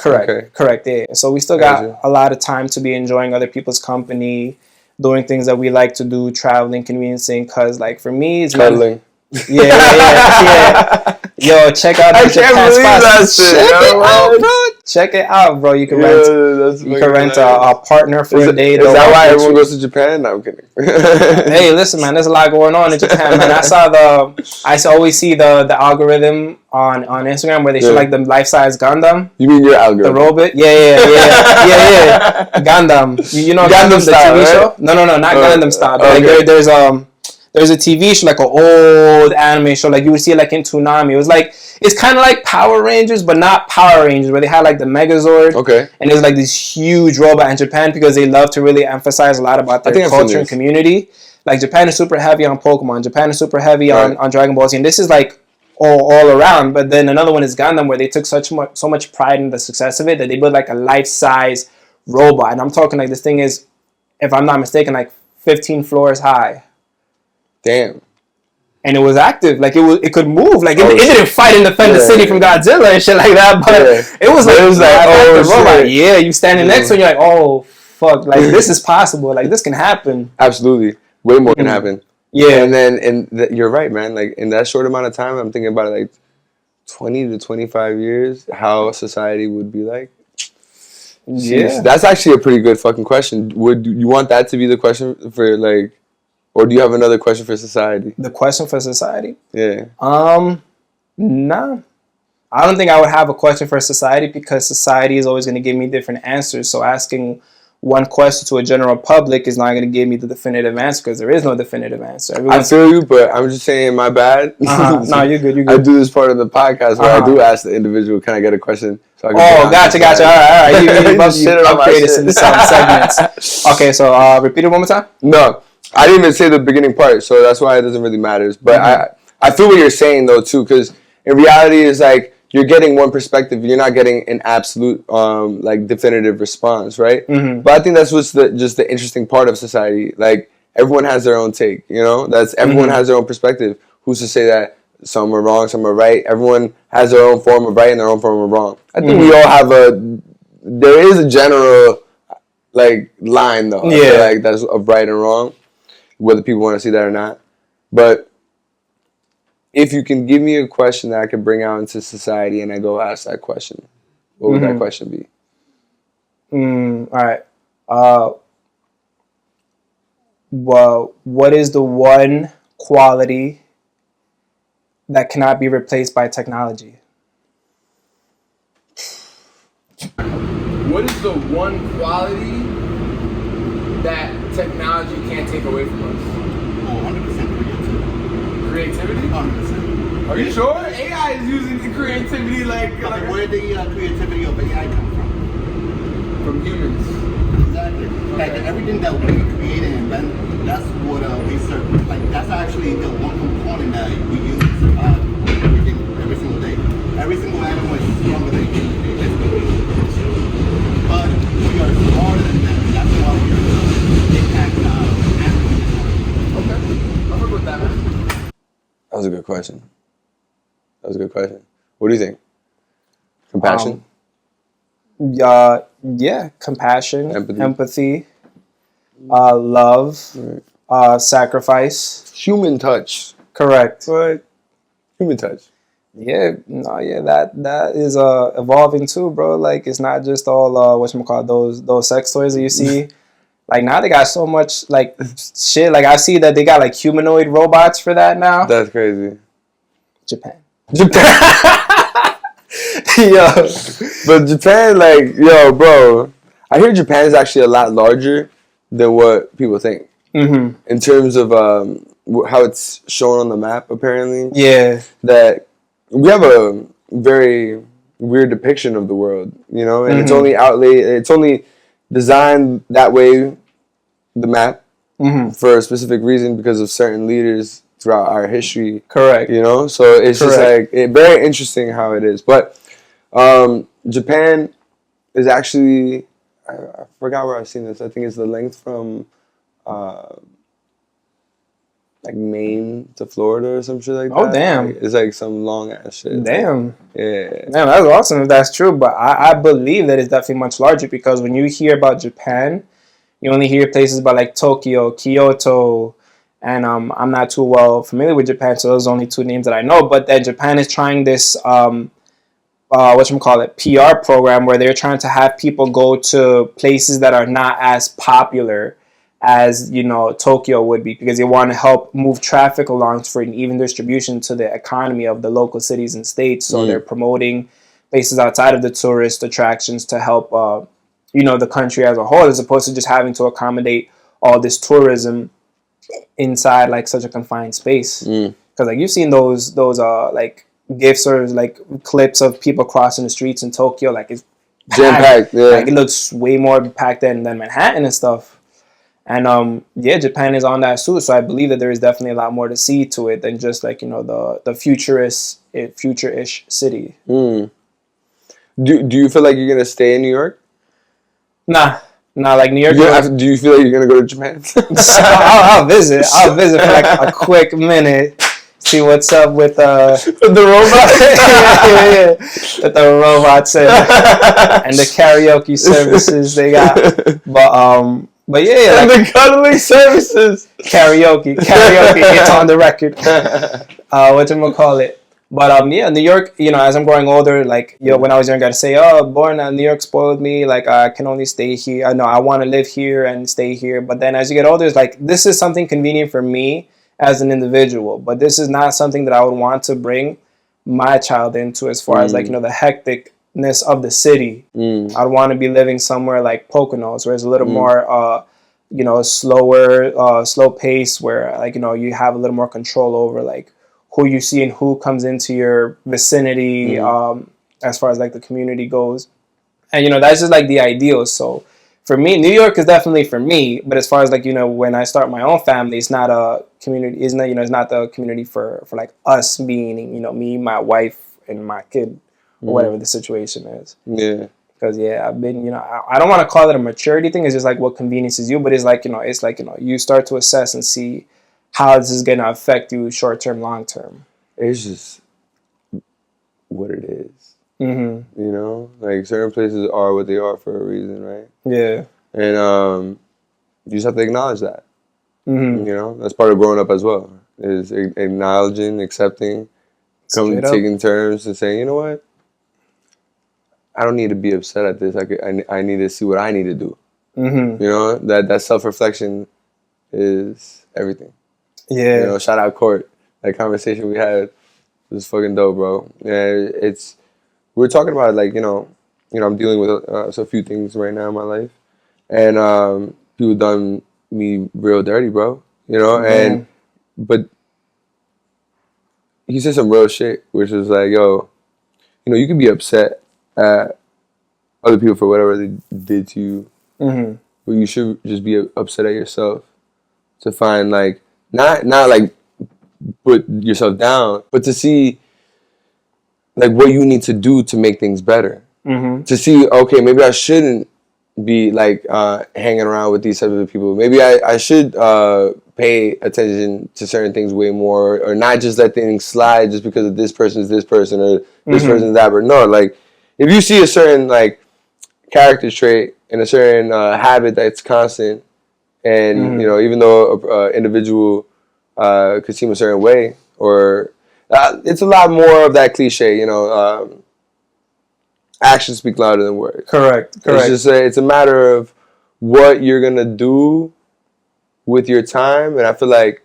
Yeah. So we still got a lot of time to be enjoying other people's company, doing things that we like to do, traveling, conveniencing. Cause like for me, it's cuddling. Yeah. Yo, check out the Japan spots. Check it out, bro. You can rent a partner for a day. Is that why everyone goes to Japan? No, I'm kidding. Hey, listen, man. There's a lot going on in Japan, man. I always see the algorithm on Instagram where they show like the life-size Gundam. You mean your algorithm? The robot? Yeah. Gundam. You know Gundam style, the TV show? No, not Gundam style. But like there's a TV show, like an old anime show, like you would see it like in Toonami. It was like, it's kind of like Power Rangers, but not Power Rangers, where they had like the Megazord. Okay. And there's like this huge robot in Japan because they love to really emphasize a lot about their culture and community. Like Japan is super heavy on Pokemon. Japan is super heavy on Dragon Ball Z. And this is like all around. But then another one is Gundam, where they took so much pride in the success of it that they built like a life-size robot. And I'm talking like this thing is, if I'm not mistaken, like 15 floors high. Damn. And it was active, like it could move, like it didn't fight and defend the city from Godzilla and shit like that, but it was like robot. Yeah, you standing next to it, you're like, oh fuck, like this is possible, like this can happen. Absolutely, way more can happen. Yeah, and then you're right, man. Like in that short amount of time, I'm thinking about it, like 20 to 25 years, how society would be like. Yeah, that's actually a pretty good fucking question. Would you want that to be the question for like? Or do you have another question for society? The question for society? Yeah. No. I don't think I would have a question for society because society is always going to give me different answers. So asking one question to a general public is not going to give me the definitive answer because there is no definitive answer. I feel you, but I'm just saying my bad. No, you're good. I do this part of the podcast where I do ask the individual, can I get a question? So I can gotcha. All right. You upgrade this into some segments. Okay, so repeat it one more time? No. I didn't even say the beginning part, so that's why it doesn't really matter. But I feel what you're saying, though, too, because in reality, it's like you're getting one perspective. You're not getting an absolute, like, definitive response, right? Mm-hmm. But I think that's what's just the interesting part of society. Like, everyone has their own take, you know? Everyone has their own perspective. Who's to say that some are wrong, some are right? Everyone has their own form of right and their own form of wrong. I think we all have there is a general, like, line, though. Yeah. I feel like that's of right and wrong, whether people want to see that or not. But if you can give me a question that I could bring out into society and I go ask that question, what would that question be? All right. Well, what is the one quality that cannot be replaced by technology? What is the one quality that technology can't take away from us? Oh, 100% creativity. 100%. Are you sure? AI is using the creativity like where did the creativity of AI come from? From humans. Exactly. Like everything that we create and invent, that's what we serve. Like that's actually the one component that we use to survive every single day. Every single animal is stronger than human. But we are smarter than them. That's why we are impact animals. Okay. I'm good with that, man. That was a good question. That was a good question. What do you think? Compassion? Yeah, compassion, empathy, love, sacrifice. Human touch. Correct. What? Human touch. Yeah, no, yeah, that is evolving too, bro. Like it's not just all those sex toys that you see. Like now they got so much like shit. Like I see that they got like humanoid robots for that now. That's crazy. Japan. Yo, but Japan, like, yo, bro, I hear Japan is actually a lot larger than what people think. Mm-hmm. In terms of how it's shown on the map, apparently. Yeah. That we have a very weird depiction of the world, you know, and it's only designed that way, the map, for a specific reason because of certain leaders throughout our history. Correct. You know, so it's just like very interesting how it is. But Japan is actually, I forgot where I've seen this. I think it's the length from like Maine to Florida or some shit like that. Oh damn! Like, it's like some long ass shit. Damn. Yeah. Damn, that's awesome if that's true. But I believe that it's definitely much larger because when you hear about Japan, you only hear places about like Tokyo, Kyoto, and I'm not too well familiar with Japan, so those are only two names that I know. But then Japan is trying this PR program where they're trying to have people go to places that are not as popular as, you know, Tokyo would be, because they want to help move traffic along for an even distribution to the economy of the local cities and states. So they're promoting places outside of the tourist attractions to help, you know, the country as a whole, as opposed to just having to accommodate all this tourism inside like such a confined space. Because like you've seen those like gifs or like clips of people crossing the streets in Tokyo, like it's jam-packed. Yeah. Like it looks way more packed than Manhattan and stuff. And yeah, Japan is on that too, so I believe that there is definitely a lot more to see to it than just like, you know, the future-ish city. Do you feel like you're gonna stay in New York? Nah, like New York. Do you feel like you're gonna go to Japan? I'll visit. I'll visit for like a quick minute. See what's up with the robots. yeah. With the robots and the karaoke services they got. But yeah, and like, the cuddling services. Karaoke, it's on the record. Whatchamacallit. But yeah, New York, you know, as I'm growing older, like, you know, when I was younger, I'd say, oh, born in New York spoiled me, like, I can only stay here. No, I want to live here and stay here. But then as you get older, it's like, this is something convenient for me as an individual, but this is not something that I would want to bring my child into, as far as like, you know, the hecticness of the city. I'd want to be living somewhere like Poconos, where it's a little more, you know, slow pace, where like, you know, you have a little more control over like who you see and who comes into your vicinity, as far as like the community goes. And, you know, that's just like the ideal. So for me, New York is definitely for me, but as far as like, you know, when I start my own family, it's not a community, it's not the community for like us being, you know, me, my wife, and my kid, or whatever the situation is. Yeah. Because I've been, you know, I don't want to call it a maturity thing. It's just like what conveniences you, but it's like, you know, you start to assess and see how this is going to affect you short term, long term. It's just what it is. You know, like certain places are what they are for a reason, right? Yeah. And you just have to acknowledge that. You know, that's part of growing up as well, is acknowledging, accepting, taking terms and saying, you know what, I don't need to be upset at this. I need to see what I need to do. You know, that self-reflection is everything. Yeah. You know, shout out Court. That conversation we had was fucking dope, bro. Yeah, we're talking about like, you know, I'm dealing with a few things right now in my life, and people done me real dirty, bro. You know, but he said some real shit, which was like, yo, you know, you can be upset at other people for whatever they did to you, but you should just be upset at yourself to find like not like put yourself down, but to see like what you need to do to make things better. To see, okay, maybe I shouldn't be like hanging around with these types of people. Maybe I should pay attention to certain things way more, or not just let things slide just because of this person's this person or this person's that. But no, like if you see a certain like character trait and a certain habit that's constant, and you know, even though an individual could seem a certain way, or it's a lot more of that cliche, you know. Actions speak louder than words. Correct. It's just it's a matter of what you're gonna do with your time, and I feel like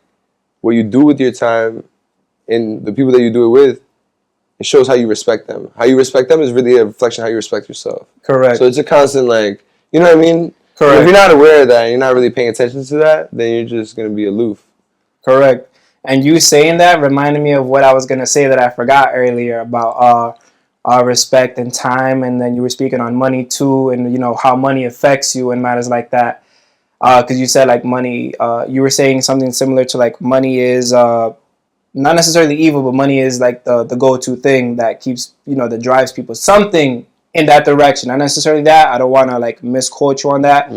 what you do with your time and the people that you do it with, it shows how you respect them. How you respect them is really a reflection of how you respect yourself. Correct. So it's a constant, like, you know what I mean? Correct. If you're not aware of that and you're not really paying attention to that, then you're just gonna be aloof. Correct. And you saying that reminded me of what I was gonna say that I forgot earlier about respect and time, and then you were speaking on money too, and you know how money affects you and matters like that. Because you said like money, you were saying something similar to like money is not necessarily evil, but money is like the go-to thing that keeps, you know, that drives people. Something in that direction, not necessarily that. I don't want to like misquote you on that,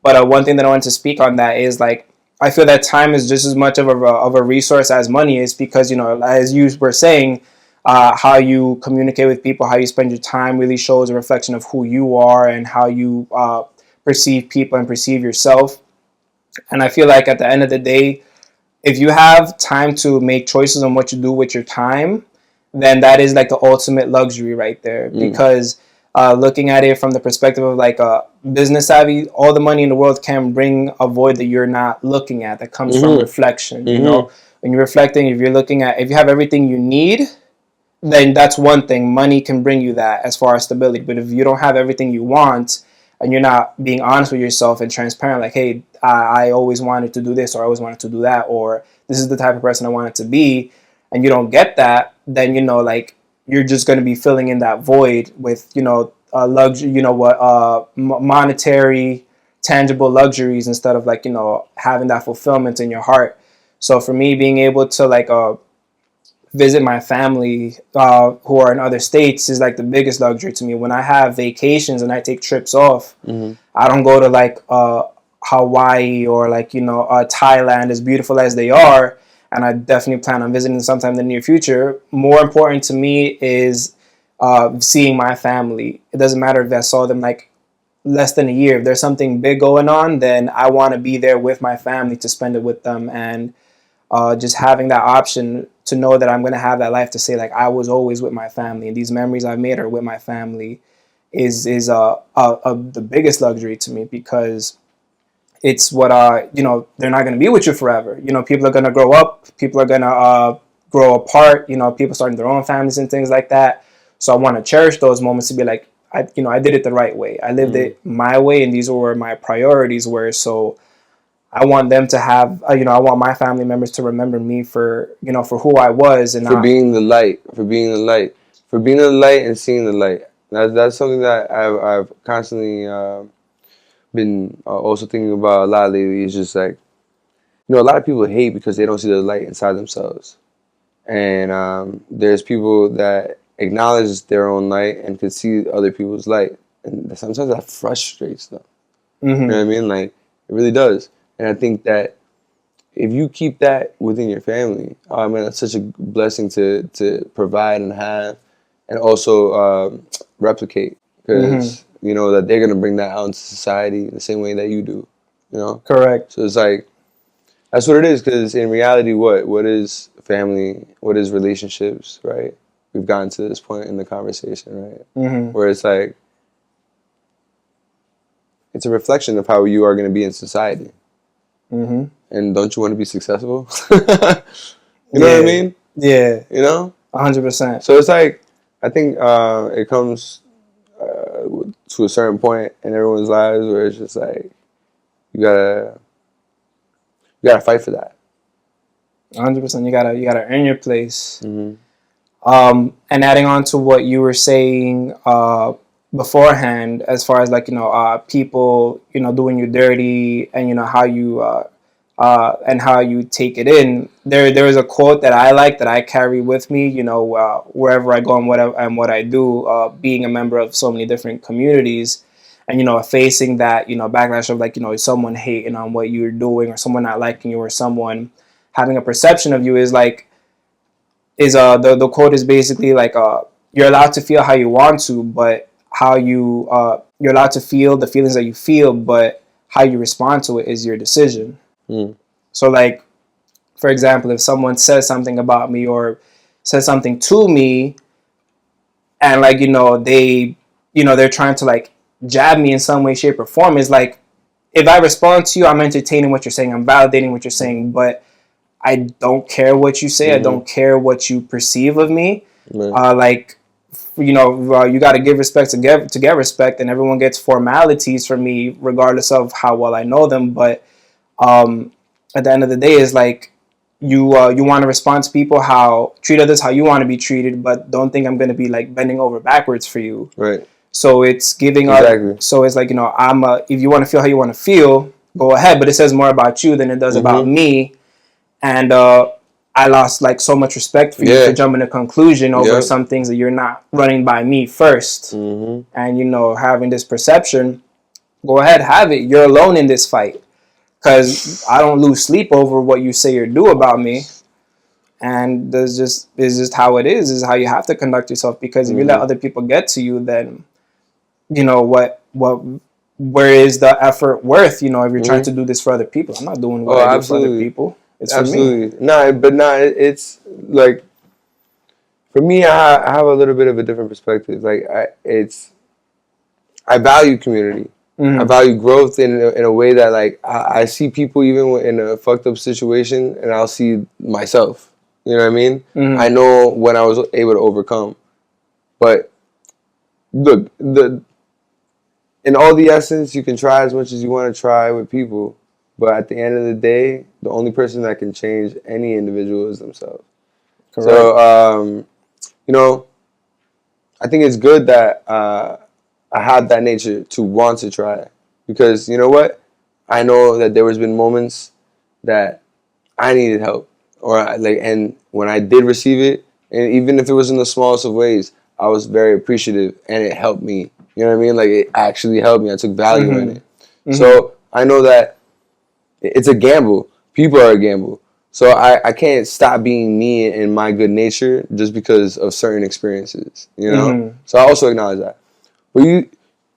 but one thing that I want to speak on that is like I feel that time is just as much of a resource as money is, because you know, as you were saying. How you communicate with people, how you spend your time really shows a reflection of who you are and how you perceive people and perceive yourself. And I feel like at the end of the day, if you have time to make choices on what you do with your time, then that is like the ultimate luxury right there. Because looking at it from the perspective of like a business savvy, all the money in the world can bring a void that you're not looking at, that comes from reflection. You know, when you're reflecting, if you have everything you need, then that's one thing. Money can bring you that as far as stability. But if you don't have everything you want and you're not being honest with yourself and transparent, like, hey, I always wanted to do this, or I always wanted to do that, or this is the type of person I wanted to be, and you don't get that, then, you know, like, you're just going to be filling in that void with, you know, luxury, you know what, monetary, tangible luxuries instead of like, you know, having that fulfillment in your heart. So for me, being able to like, visit my family who are in other states is like the biggest luxury to me. When I have vacations and I take trips off, I don't go to like Hawaii or like, you know, Thailand, as beautiful as they are, and I definitely plan on visiting sometime in the near future. More important to me is seeing my family. It doesn't matter if I saw them like less than a year. If there's something big going on, then I want to be there with my family to spend it with them. And just having that option to know that I'm going to have that life to say, like, I was always with my family and these memories I've made are with my family is the biggest luxury to me, because it's what, you know, they're not going to be with you forever. You know, people are going to grow up, people are going to grow apart, you know, people starting their own families and things like that. So I want to cherish those moments to be like, I did it the right way. I lived it my way, and these were where my priorities were. So I want them to have, I want my family members to remember me for who I was, and for being the light and seeing the light. That's something that I've constantly been also thinking about a lot lately. It's just like, you know, a lot of people hate because they don't see the light inside themselves, and there's people that acknowledge their own light and could see other people's light, and sometimes that frustrates them. You know what I mean? Like, it really does. And I think that if you keep that within your family, oh man, that's such a blessing to provide and have, and also replicate, because you know that they're gonna bring that out into society the same way that you do. You know, correct. So it's like, that's what it is. Because in reality, what is family? What is relationships? Right? We've gotten to this point in the conversation, right? Where it's like, it's a reflection of how you are going to be in society. And don't you want to be successful? You know what I mean? Yeah. You know? 100%. So it's like, I think it comes to a certain point in everyone's lives where it's just like, you gotta fight for that. 100%. You gotta earn your place. And adding on to what you were saying beforehand, as far as like, people, doing you dirty, and how you take it in. There is a quote that I like, that I carry with me, wherever I go and what I do, being a member of so many different communities. and, you know, facing that, you know, backlash of like, you know, someone hating on what you're doing or someone not liking you or someone having a perception of you is like, the quote is basically like, you're allowed to feel how you want to, but how you're allowed to feel the feelings that you feel, but how you respond to it is your decision. So like, for example, if someone says something about me or says something to me and like, you know, they're trying to like jab me in some way, shape or form, is like, if I respond to you, I'm entertaining what you're saying, I'm validating what you're saying, but I don't care what you say. I don't care what you perceive of me. Like, you know, you got to give respect to get respect, and everyone gets formalities from me regardless of how well I know them. But at the end of the day, is like, you want to respond to people, treat others how you want to be treated, but don't think I'm going to be like bending over backwards for you. Right. So it's giving exactly. So it's like, you know, if you want to feel how you want to feel, go ahead. But it says more about you than it does about me. And I lost like so much respect for you for jumping to conclusion over some things that you're not running by me first. And, you know, having this perception, go ahead, have it. You're alone in this fight. Because I don't lose sleep over what you say or do about me. And it's just how it is how you have to conduct yourself. Because if you let other people get to you, then, you know, where is the effort worth, you know, if you're trying to do this for other people? I'm not doing what I do for other people. It's for me. It's like, for me, I have a little bit of a different perspective. Like, I value community. I value growth in a way that, like, I see people even in a fucked up situation, and I'll see myself. You know what I mean? I know when I was able to overcome. But look, in all the essence, you can try as much as you want to try with people. But at the end of the day, the only person that can change any individual is themselves. Correct. So, you know, I think it's good that I have that nature to want to try. Because, you know what? I know that there has been moments that I needed help. And when I did receive it, and even if it was in the smallest of ways, I was very appreciative, and it helped me. You know what I mean? Like, it actually helped me. I took value in it. So I know that it's a gamble. People are a gamble. So I can't stop being me and my good nature just because of certain experiences, you know? So I also acknowledge that. But you're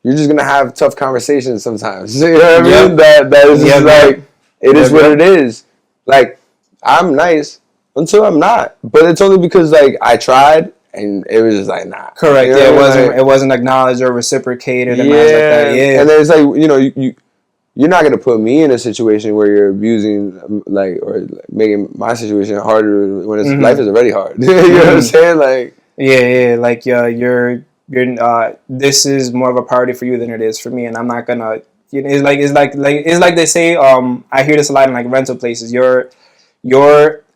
just going to have tough conversations sometimes. You know what I mean? That is just like, it is what it is. Like, I'm nice until I'm not. But it's only because, like, I tried and it was just like, nah. Correct. You know, it wasn't acknowledged or reciprocated. And like that. And then it's like, you know, you're not going to put me in a situation where you're abusing, like, or making my situation harder when life is already hard. You know what I'm saying? Like, like, you're this is more of a priority for you than it is for me, and I'm not gonna. You know, it's like they say. I hear this a lot in like rental places. Your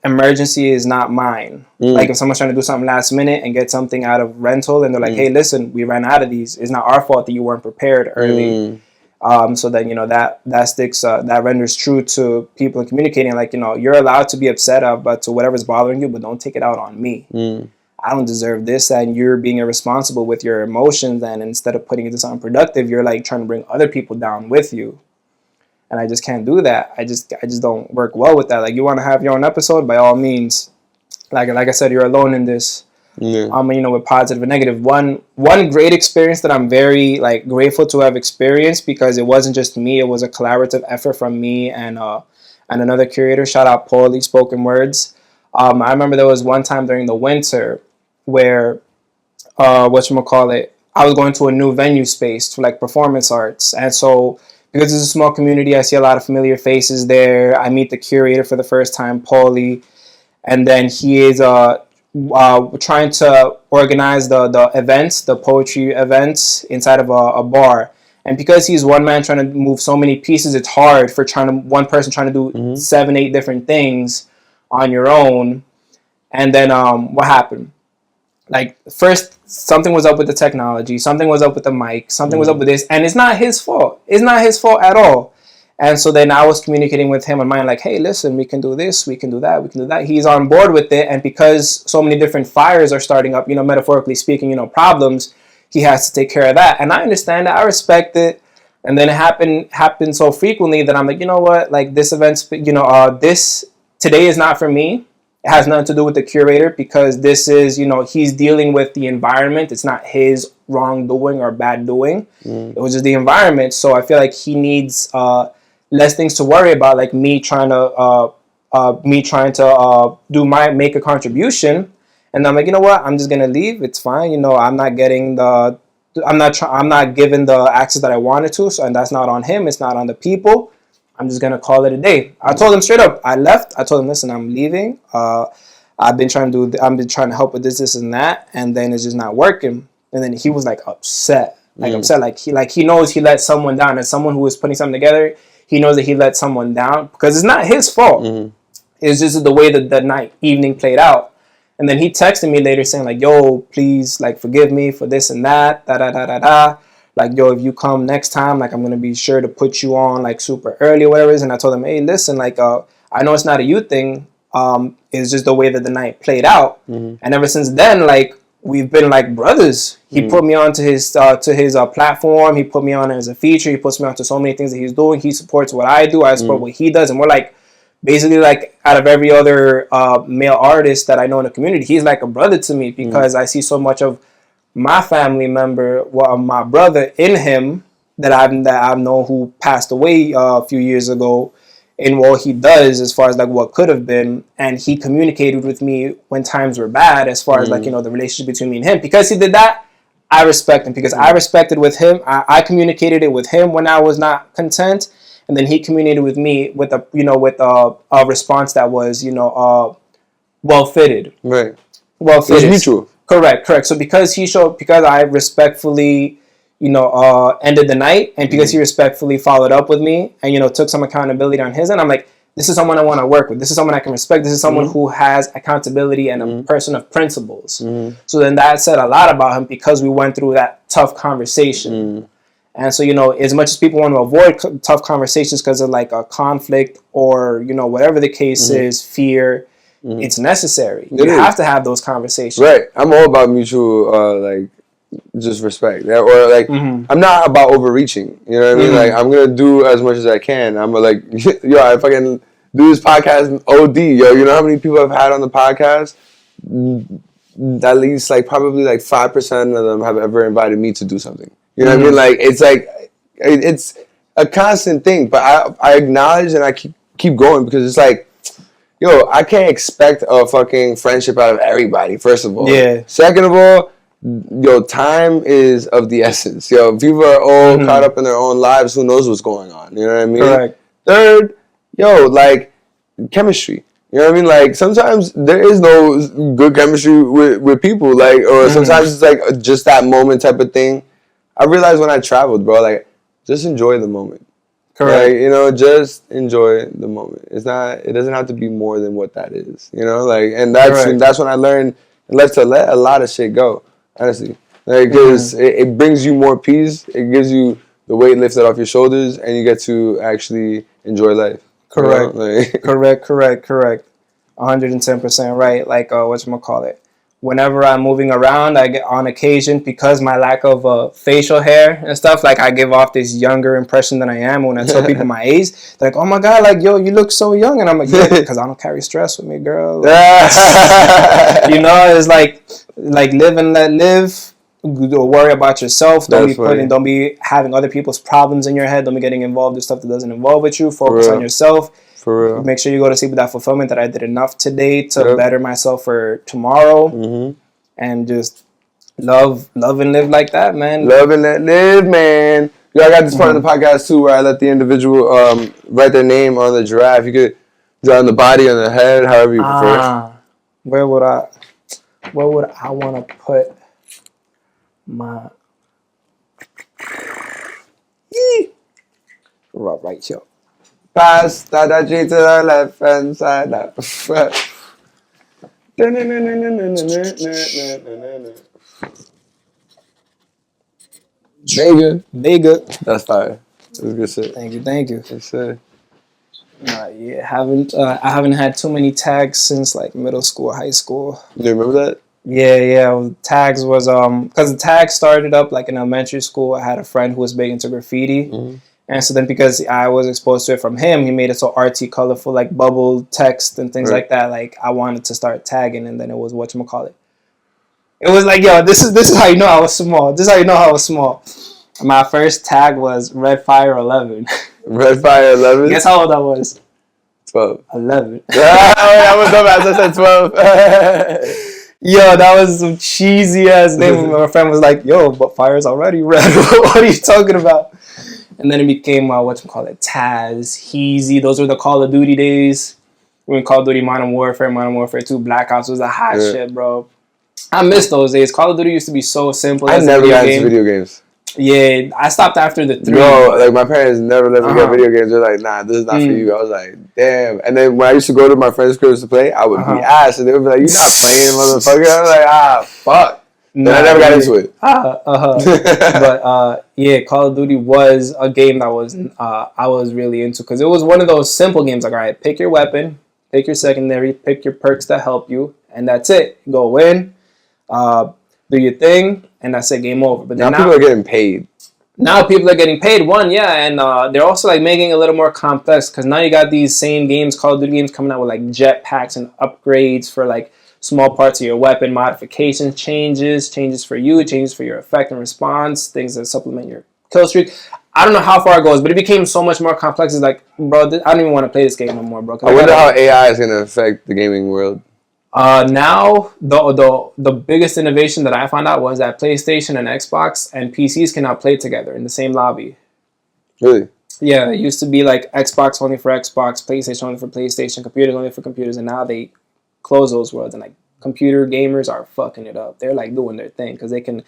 emergency is not mine. Like, if someone's trying to do something last minute and get something out of rental, and they're like, "Hey, listen, we ran out of these. It's not our fault that you weren't prepared early." So then, you know, that sticks, that renders true to people communicating, like, you know, you're allowed to be upset about to whatever's bothering you, but don't take it out on me. I don't deserve this, and you're being irresponsible with your emotions, and instead of putting it to something productive, you're like trying to bring other people down with you. And I just can't do that. I just don't work well with that. Like, you want to have your own episode, by all means. Like I said, you're alone in this. You know, with positive and negative. One great experience that I'm very like grateful to have experienced, because it wasn't just me, it was a collaborative effort from me and another curator. Shout out Paulie, Spoken Words. I remember there was one time during the winter where I was going to a new venue space to like performance arts, and so because it's a small community, I see a lot of familiar faces there. I meet the curator for the first time, Paulie, and then he is trying to organize the events, the poetry events inside of a bar. And because he's one man trying to move so many pieces, it's hard for one person trying to do 7-8 different things on your own. And then what happened? Like, first, something was up with the technology, something was up with the mic, something was up with this, and it's not his fault. It's not his fault at all. And so then I was communicating with him and mine, like, hey, listen, we can do this, we can do that, we can do that. He's on board with it. And because so many different fires are starting up, you know, metaphorically speaking, you know, problems, he has to take care of that. And I understand that. I respect it. And then it happened so frequently that I'm like, you know what? Like this event's, this today is not for me. It has nothing to do with the curator because this is, he's dealing with the environment. It's not his wrongdoing or bad doing. It was just the environment. So I feel like he needs less things to worry about, like me trying to make a contribution. And I'm like, you know what? I'm just gonna leave. It's fine. I'm not getting I'm not given the access that I wanted to. So, and that's not on him. It's not on the people. I'm just gonna call it a day. I told him straight up. I left. I told him, listen, I'm leaving. I've been trying to help with this, and that, and then it's just not working. And then he was like upset, like he knows he let someone down. As someone who was putting something together, he knows that he let someone down because it's not his fault. It's just the way that the evening played out. And then he texted me later saying like, yo, please, like, forgive me for this and that, Like, yo, if you come next time, like, I'm going to be sure to put you on, like, super early or whatever it is. And I told him, hey, listen, like, I know it's not a you thing. It's just the way that the night played out. And ever since then, like, we've been like brothers. He put me onto his platform. He put me on as a feature. He puts me onto so many things that he's doing. He supports what I do. I support what he does. And we're like, basically, like, out of every other male artist that I know in the community, he's like a brother to me because I see so much of my family member, my brother, in him that I've known who passed away a few years ago, in what he does as far as like what could have been. And he communicated with me when times were bad as far as like, the relationship between me and him. Because he did that, I respect him because I respected with him. I communicated it with him when I was not content. And then he communicated with me with a response that was, well fitted. Right. Well fitted. It was mutual. Correct. So because I respectfully, ended the night, and because he respectfully followed up with me and, took some accountability on his end, I'm like, this is someone I want to work with. This is someone I can respect. This is someone who has accountability and a person of principles. So then that said a lot about him because we went through that tough conversation. And so, as much as people want to avoid tough conversations because of like a conflict or, whatever the case is, fear, it's necessary. You have to have those conversations. Right. I'm all about mutual, just respect. Or like, I'm not about overreaching. You know what I mean? Like, I'm going to do as much as I can. I'm like, yo, if I can do this podcast OD, yo, you know how many people I've had on the podcast? At least like probably like 5% of them have ever invited me to do something. You know what I mean? Like, it's a constant thing, but I acknowledge and I keep going because it's like, yo, I can't expect a fucking friendship out of everybody, first of all. Yeah. Second of all, yo, time is of the essence. Yo, people are all caught up in their own lives. Who knows what's going on? You know what I mean? Correct. Third, yo, like, chemistry. You know what I mean? Like, sometimes there is no good chemistry with people. Like, or sometimes it's like just that moment type of thing. I realized when I traveled, bro, like, just enjoy the moment. Correct. Like, just enjoy the moment. It doesn't have to be more than what that is, like, and that's when I learned to let a lot of shit go, honestly. Like, because it brings you more peace. It gives you the weight lifted off your shoulders and you get to actually enjoy life. Correct. Like, Correct. 110% right. Like, whatchamacallit? Whenever I'm moving around, I get on occasion because my lack of facial hair and stuff, like I give off this younger impression than I am. When I tell people my age, they're like, "Oh my god, like yo, you look so young," and I'm like, "Yeah, because I don't carry stress with me, girl." Like, it's like live and let live. Don't worry about yourself. Don't be having other people's problems in your head. Don't be getting involved in stuff that doesn't involve with you. Focus on yourself. For real. Make sure you go to sleep with that fulfillment that I did enough today to better myself for tomorrow. And just love and live like that, man. Love and let live, man. Yo, I got this part of the podcast too where I let the individual write their name on the giraffe. You could draw on the body, on the head, however you prefer. Where would I want to put my right here? Pass that G to the left hand side. Vega. That's fire. That's good shit. Thank you. Yes, sir. I haven't had too many tags since like middle school, high school. Do you remember that? Yeah. Tags was because the tag started up like in elementary school. I had a friend who was big into graffiti, and so then because I was exposed to it from him, he made it so artsy, colorful, like bubble text and things like that. Like I wanted to start tagging, and then it was whatchamacallit. It was like, yo, this is how you know I was small. This is how you know I was small. My first tag was Red Fire 11. Red Fire 11? Guess how old I was? 12. 11. I was dumbass. I said 12. Yo, that was some cheesy ass name. My friend was like, yo, but fire's already red. What are you talking about? And then it became, Taz, Heezy. Those were the Call of Duty days. When Call of Duty Modern Warfare 2, Black Ops was the hot shit, bro. I miss those days. Call of Duty used to be so simple. I never got into video games. Yeah, I stopped after the 3. No, like my parents never let me get video games. They're like, nah, this is not for you. I was like, damn. And then when I used to go to my friends' cribs to play, I would be ass, and they would be like, you're not playing, motherfucker. I was like, fuck. Then I never got into it. But yeah, Call of Duty was a game that was I was really into because it was one of those simple games. Like, all right, pick your weapon, pick your secondary, pick your perks that help you, and that's it. Go in. Do your thing, and that's it, game over. But then now people are getting paid. Now people are getting paid, and they're also like making it a little more complex because now you got these same games, Call of Duty games, coming out with like jetpacks and upgrades for like small parts of your weapon, modifications, changes for you, changes for your effect and response, things that supplement your kill streak. I don't know how far it goes, but it became so much more complex. It's like, bro, I don't even want to play this game no more, bro. I wonder how AI is going to affect the gaming world. Now the biggest innovation that I found out was that PlayStation and Xbox and PCs can now play together in the same lobby. Really? Yeah, it used to be like Xbox only for Xbox, PlayStation only for PlayStation, computers only for computers, and now they close those worlds, and like computer gamers are fucking it up. They're like doing their thing because they can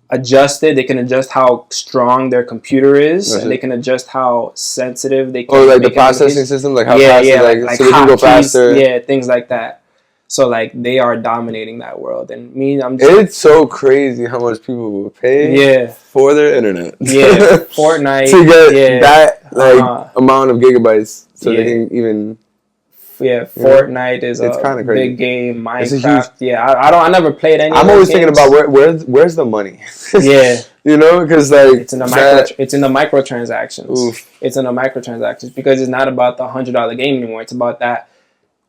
adjust it. They can adjust how strong their computer is, and they can adjust how sensitive they can. Oh, like the processing system, like how fast, like so they can go faster. Yeah, things like that. So like they are dominating that world, and I'm just, it's so crazy how much people will pay for their internet. Yeah, Fortnite to get that amount of gigabytes, so they can even. Yeah, Fortnite is it's a crazy. big game. Minecraft, I never played any. I'm always thinking about where's the money. Yeah, you know, because like it's in the microtransactions. Oof. It's in the microtransactions because it's not about the $100 game anymore. It's about that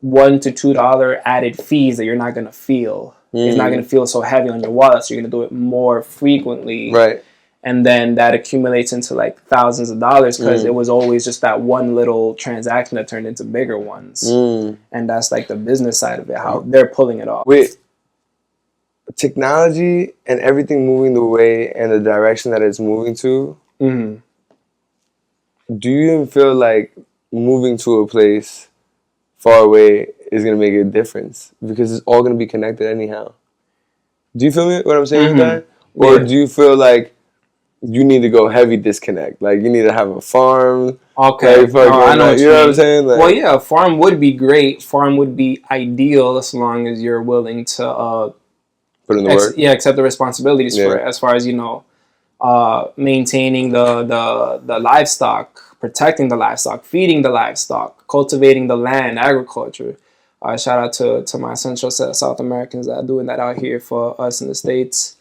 $1 to $2 added fees that you're not gonna feel. It's not gonna feel so heavy on your wallet, so you're gonna do it more frequently. Right. And then that accumulates into like thousands of dollars because it was always just that one little transaction that turned into bigger ones. And that's like the business side of it, how they're pulling it off. With technology and everything moving the way and the direction that it's moving to, do you even feel like moving to a place far away is going to make a difference? Because it's all going to be connected anyhow. Do you feel me? What I'm saying with that? Or do you feel like you need to go heavy disconnect? Like you need to have a farm. Okay, like, I know you know what I'm saying? Like, well, yeah, a farm would be great. Farm would be ideal as long as you're willing to put in the work. Yeah, accept the responsibilities for it. As far as maintaining the livestock, protecting the livestock, feeding the livestock, cultivating the land, agriculture. Shout out to my Central South Americans that are doing that out here for us in the States.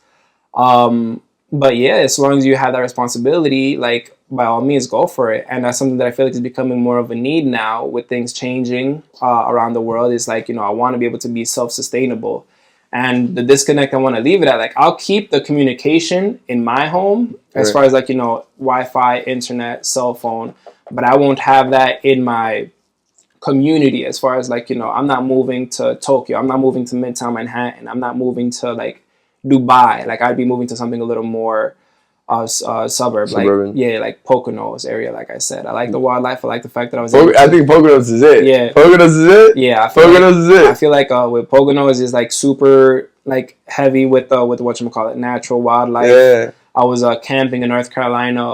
But yeah, as long as you have that responsibility, like by all means, go for it. And that's something that I feel like is becoming more of a need now with things changing around the world. It's like, I want to be able to be self-sustainable. And the disconnect, I want to leave it at, like, I'll keep the communication in my home as far as like, Wi-Fi, internet, cell phone, but I won't have that in my community as far as like, I'm not moving to Tokyo. I'm not moving to Midtown Manhattan. I'm not moving to like Dubai. Like I'd be moving to something a little more suburban. Like Poconos area. Like I said, I like the wildlife. I like the fact that I think Poconos is it. Yeah, Poconos is it. Yeah, Poconos is it. I feel like with Poconos is like super like heavy with whatchamacallit, natural wildlife. Yeah. I was camping in North Carolina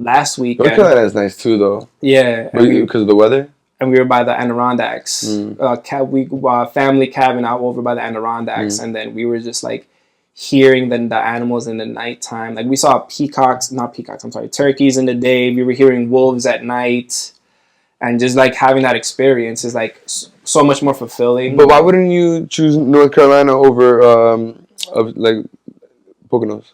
last week. North Carolina is nice too, though. Yeah, because of the weather. And we were by the Adirondacks. Family cabin out over by the Adirondacks, and then we were just like hearing the animals in the nighttime. Like we saw turkeys in the day. We were hearing wolves at night, and just like having that experience is like so much more fulfilling. But why wouldn't you choose North Carolina over of like Poconos?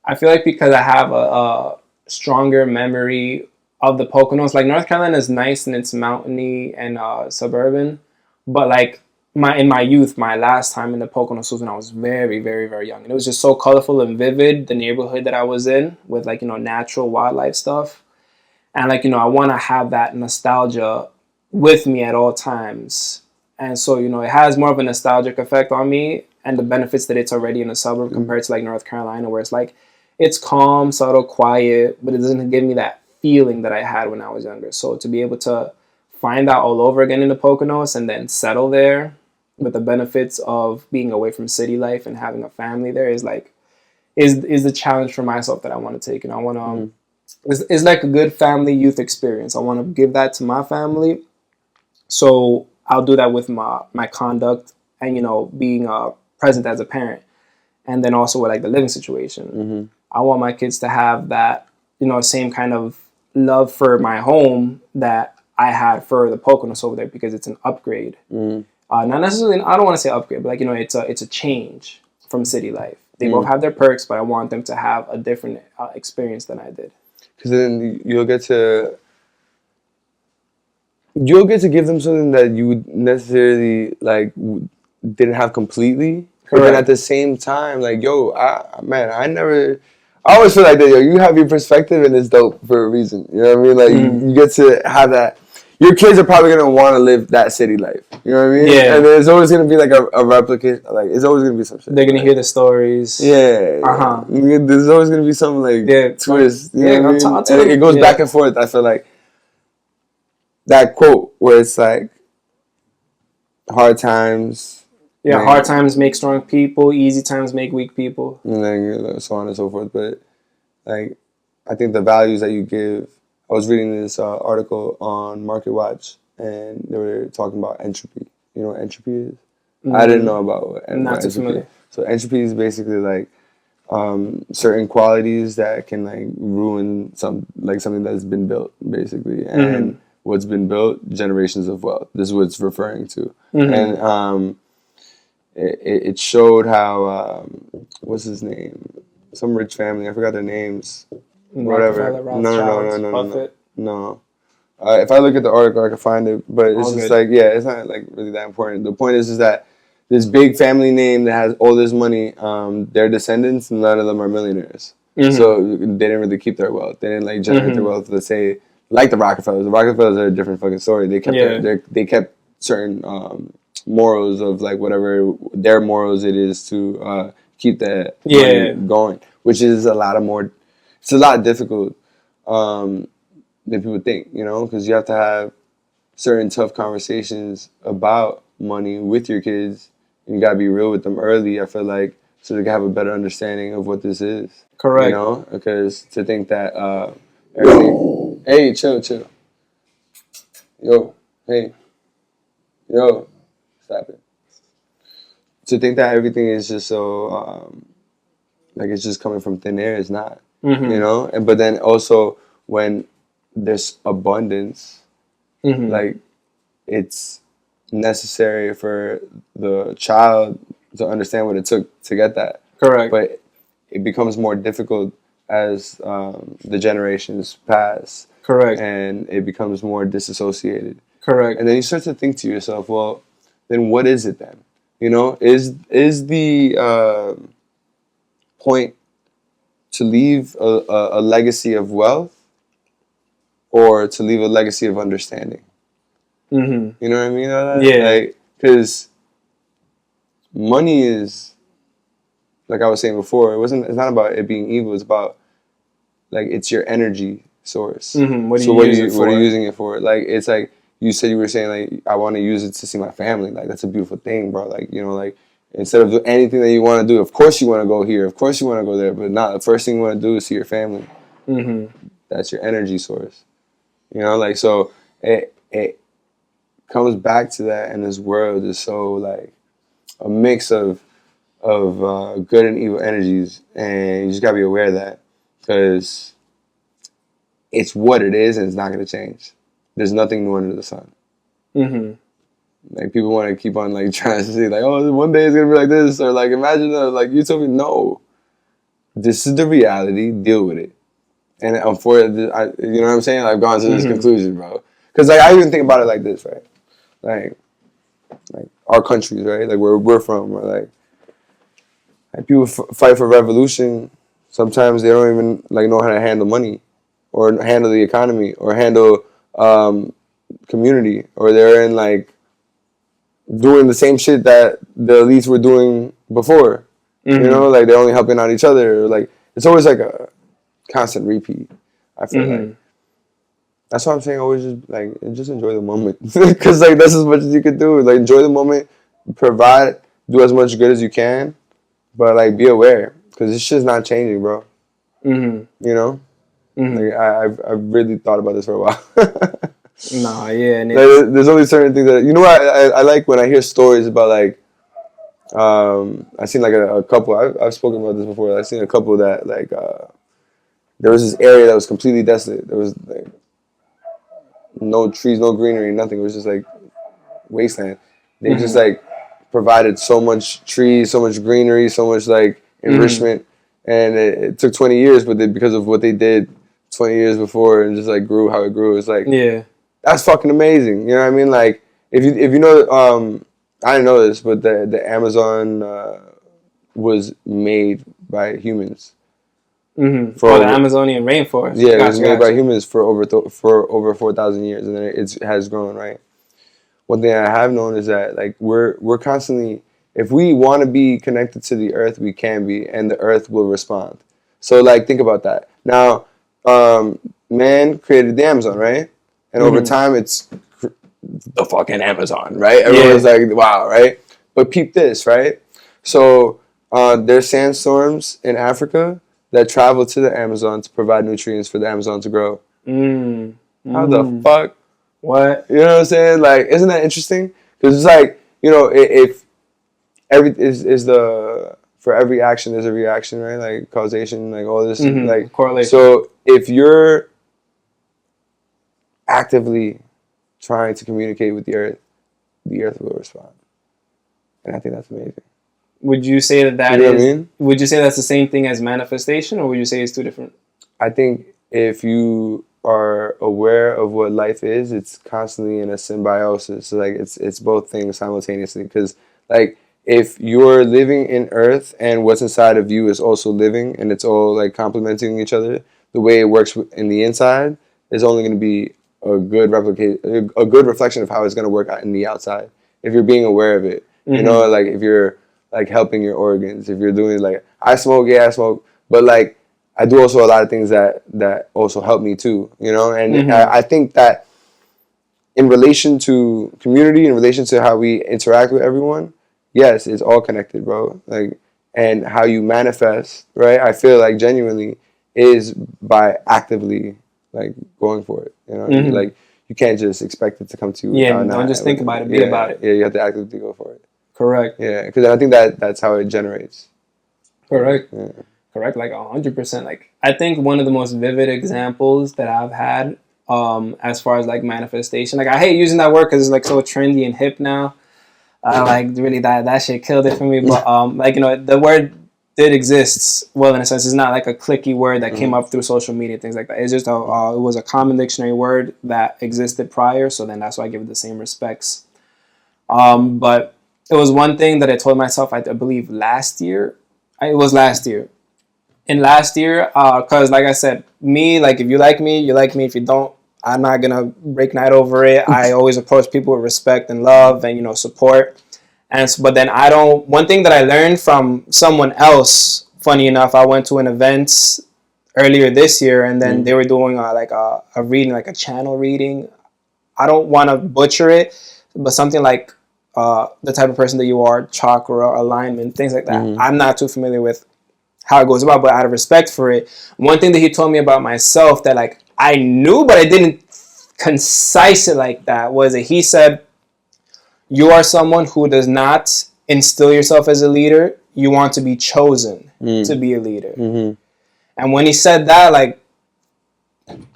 I feel like because I have a stronger memory of the Poconos. Like North Carolina is nice and it's mountainy and suburban, but like in my youth, my last time in the Poconos was when I was very, very, very young, and it was just so colorful and vivid. The neighborhood that I was in with like natural wildlife stuff, and like I want to have that nostalgia with me at all times, and so it has more of a nostalgic effect on me, and the benefits that it's already in a suburb compared to like North Carolina, where it's like it's calm, subtle, quiet, but it doesn't give me that feeling that I had when I was younger. So to be able to find out all over again in the Poconos and then settle there with the benefits of being away from city life and having a family there is the challenge for myself that I want to take. And I want to, it's like a good family youth experience. I want to give that to my family. So I'll do that with my conduct and, being present as a parent. And then also with like the living situation. I want my kids to have that, same kind of love for my home that I had for the Poconos over there, because it's an upgrade. Not necessarily, I don't want to say upgrade, but like, it's a change from city life. They both have their perks, but I want them to have a different experience than I did. Because then you'll get to give them something that you would necessarily like didn't have completely. Correct. But then at the same time, like, I always feel like that, you have your perspective and it's dope for a reason. You know what I mean? Like, you get to have that. Your kids are probably going to want to live that city life. You know what I mean? Yeah. And there's always going to be like a replicate. Like, it's always going to be some shit. They're going to hear the stories. Yeah. There's always going to be some like twist. You know what I mean? And it goes back and forth. I feel like that quote where it's like, hard times. Yeah, man. Hard times make strong people. Easy times make weak people. And then so on and so forth. But like, I think the values that you give. I was reading this article on Market Watch, and they were talking about entropy. You know what entropy is? I didn't know about what entropy is. So entropy is basically like certain qualities that can like ruin something that's been built, basically, and what's been built, generations of wealth. This is what it's referring to, and it showed how what's his name? Some rich family. I forgot their names. Whatever. No. If I look at the article, I can find it. But it's just like, it's not like really that important. The point is that this big family name that has all this money, their descendants, none of them are millionaires. So they didn't really keep their wealth. They didn't like generate their wealth. Let's say like the Rockefellers. The Rockefellers are a different fucking story. They kept they kept certain morals of like whatever their morals it is to keep that money going, which is it's a lot difficult than people think, because you have to have certain tough conversations about money with your kids, and you gotta be real with them early, I feel like, so they can have a better understanding of what this is. Correct. Because to think that everything... Hey, chill. Yo, stop it. To think that everything is just so, like it's just coming from thin air is not. But then also when there's abundance, like it's necessary for the child to understand what it took to get that. Correct. But it becomes more difficult as the generations pass. Correct. And it becomes more disassociated. Correct. And then you start to think to yourself, well, then what is it then? Is the point to leave a legacy of wealth or to leave a legacy of understanding? You know what I mean? Yeah. Because money is, like I was saying before, it's not about it being evil. It's about, like, it's your energy source. What are you using it for? Like, it's like, you said you were saying, like, I want to use it to see my family. Like, that's a beautiful thing, bro. Like, like, instead of doing anything that you want to do, of course you want to go here, of course you want to go there, but not the first thing you want to do is see your family. That's your energy source. Like, so it comes back to that, and this world is so, like, a mix of good and evil energies, and you just gotta be aware of that, because it's what it is, and it's not gonna change. There's nothing new under the sun. Like people want to keep on like trying to say like, oh, one day it's gonna be like this, or like imagine like you told me no. This is the reality. Deal with it. And you know what I'm saying? I've gone to this conclusion, bro. Because like I even think about it like this, right? Like our countries, right? Like where we're from, or like people fight for revolution. Sometimes they don't even like know how to handle money, or handle the economy, or handle community, or they're in like doing the same shit that the elites were doing before. You know, like they're only helping out each other. Or, like it's always like a constant repeat. I feel like that's what I'm saying. Always just enjoy the moment, because like that's as much as you can do. Like enjoy the moment, provide, do as much good as you can, but like be aware, because this shit's not changing, bro. You know, like I've really thought about this for a while. No, yeah, and like, there's only certain things that I like when I hear stories about like. I've seen like a couple. I've spoken about this before. I've seen a couple that like there was this area that was completely desolate. There was like no trees, no greenery, nothing. It was just like wasteland. They just like provided so much trees, so much greenery, so much like enrichment, and it took 20 years, but because of what they did 20 years before, and just like grew how it grew, it's like that's fucking amazing. You know what I mean? Like if you know I didn't know this, but the Amazon was made by humans. For the Amazonian rainforest. Yeah, it was made by humans for over 4,000 years, and then it has grown. Right. One thing I have known is that like we're constantly, if we want to be connected to the earth, we can be, and the earth will respond. So like think about that. Now, man created the Amazon, right? And over time, it's the fucking Amazon, right? Everyone's like, wow, right? But peep this, right? So there's sandstorms in Africa that travel to the Amazon to provide nutrients for the Amazon to grow. How the fuck? What? You know what I'm saying? Like, isn't that interesting? Because it's like, you know, if every for every action there's a reaction, right? Like causation, like all this, like correlation. So if you're actively trying to communicate with the earth will respond, and I think that's amazing. Would you say that you know is? What I mean? Would you say that's the same thing as manifestation, or would you say it's two different? I think if you are aware of what life is, it's constantly in a symbiosis. So like it's both things simultaneously. Because like if you're living in Earth and what's inside of you is also living, and it's all like complementing each other, the way it works in the inside is only going to be a good reflection of how it's going to work out in the outside. If you're being aware of it, you know, like if you're like helping your organs, if you're doing like I smoke, but like I do also a lot of things that also help me too, you know. And I think that in relation to community, in relation to how we interact with everyone, yes, it's all connected, bro. Like, and how you manifest, right? I feel like genuinely is by actively like going for it, you know. What I mean? Like you can't just expect it to come to you. Yeah, don't just think about it. Be about it. Yeah, you have to actively go for it. Correct. Yeah, because I think that's how it generates. Correct. Yeah. Correct. Like 100%. Like I think one of the most vivid examples that I've had, as far as like manifestation. Like I hate using that word because it's like so trendy and hip now. Like really that shit killed it for me. But like you know the word did exist. Well, in a sense, it's not like a clicky word that came up through social media, things like that. It's just it was a common dictionary word that existed prior. So then that's why I give it the same respects. But it was one thing that I told myself, I believe last year. It was last year. And last year, because like I said, me, like if you like me, you like me. If you don't, I'm not going to break night over it. I always approach people with respect and love and, you know, support. But then one thing that I learned from someone else, funny enough, I went to an event earlier this year and then they were doing a reading, like a channel reading. I don't want to butcher it, but something like the type of person that you are, chakra, alignment, things like that. I'm not too familiar with how it goes about, but out of respect for it, one thing that he told me about myself that like I knew, but I didn't concise it like that, was that he said, you are someone who does not instill yourself as a leader. You want to be chosen to be a leader. And when he said that, like,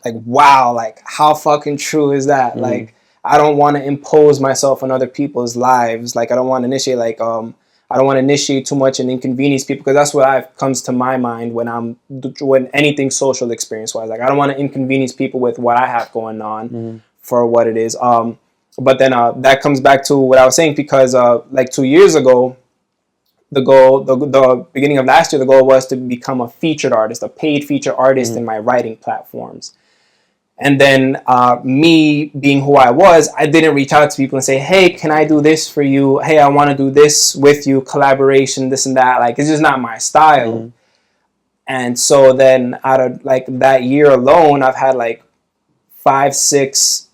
wow, like how fucking true is that? Like, I don't want to impose myself on other people's lives. Like, I don't want to initiate, like, I don't want to initiate too much and inconvenience people, because that's what comes to my mind when anything social experience wise. Like, I don't want to inconvenience people with what I have going on for what it is. But then that comes back to what I was saying, because like 2 years ago, the beginning of last year, the goal was to become a featured artist, a paid featured artist in my writing platforms. And then me being who I was, I didn't reach out to people and say, hey, can I do this for you? Hey, I want to do this with you, collaboration, this and that. Like, it's just not my style. And so then out of like that year alone, I've had like 5-6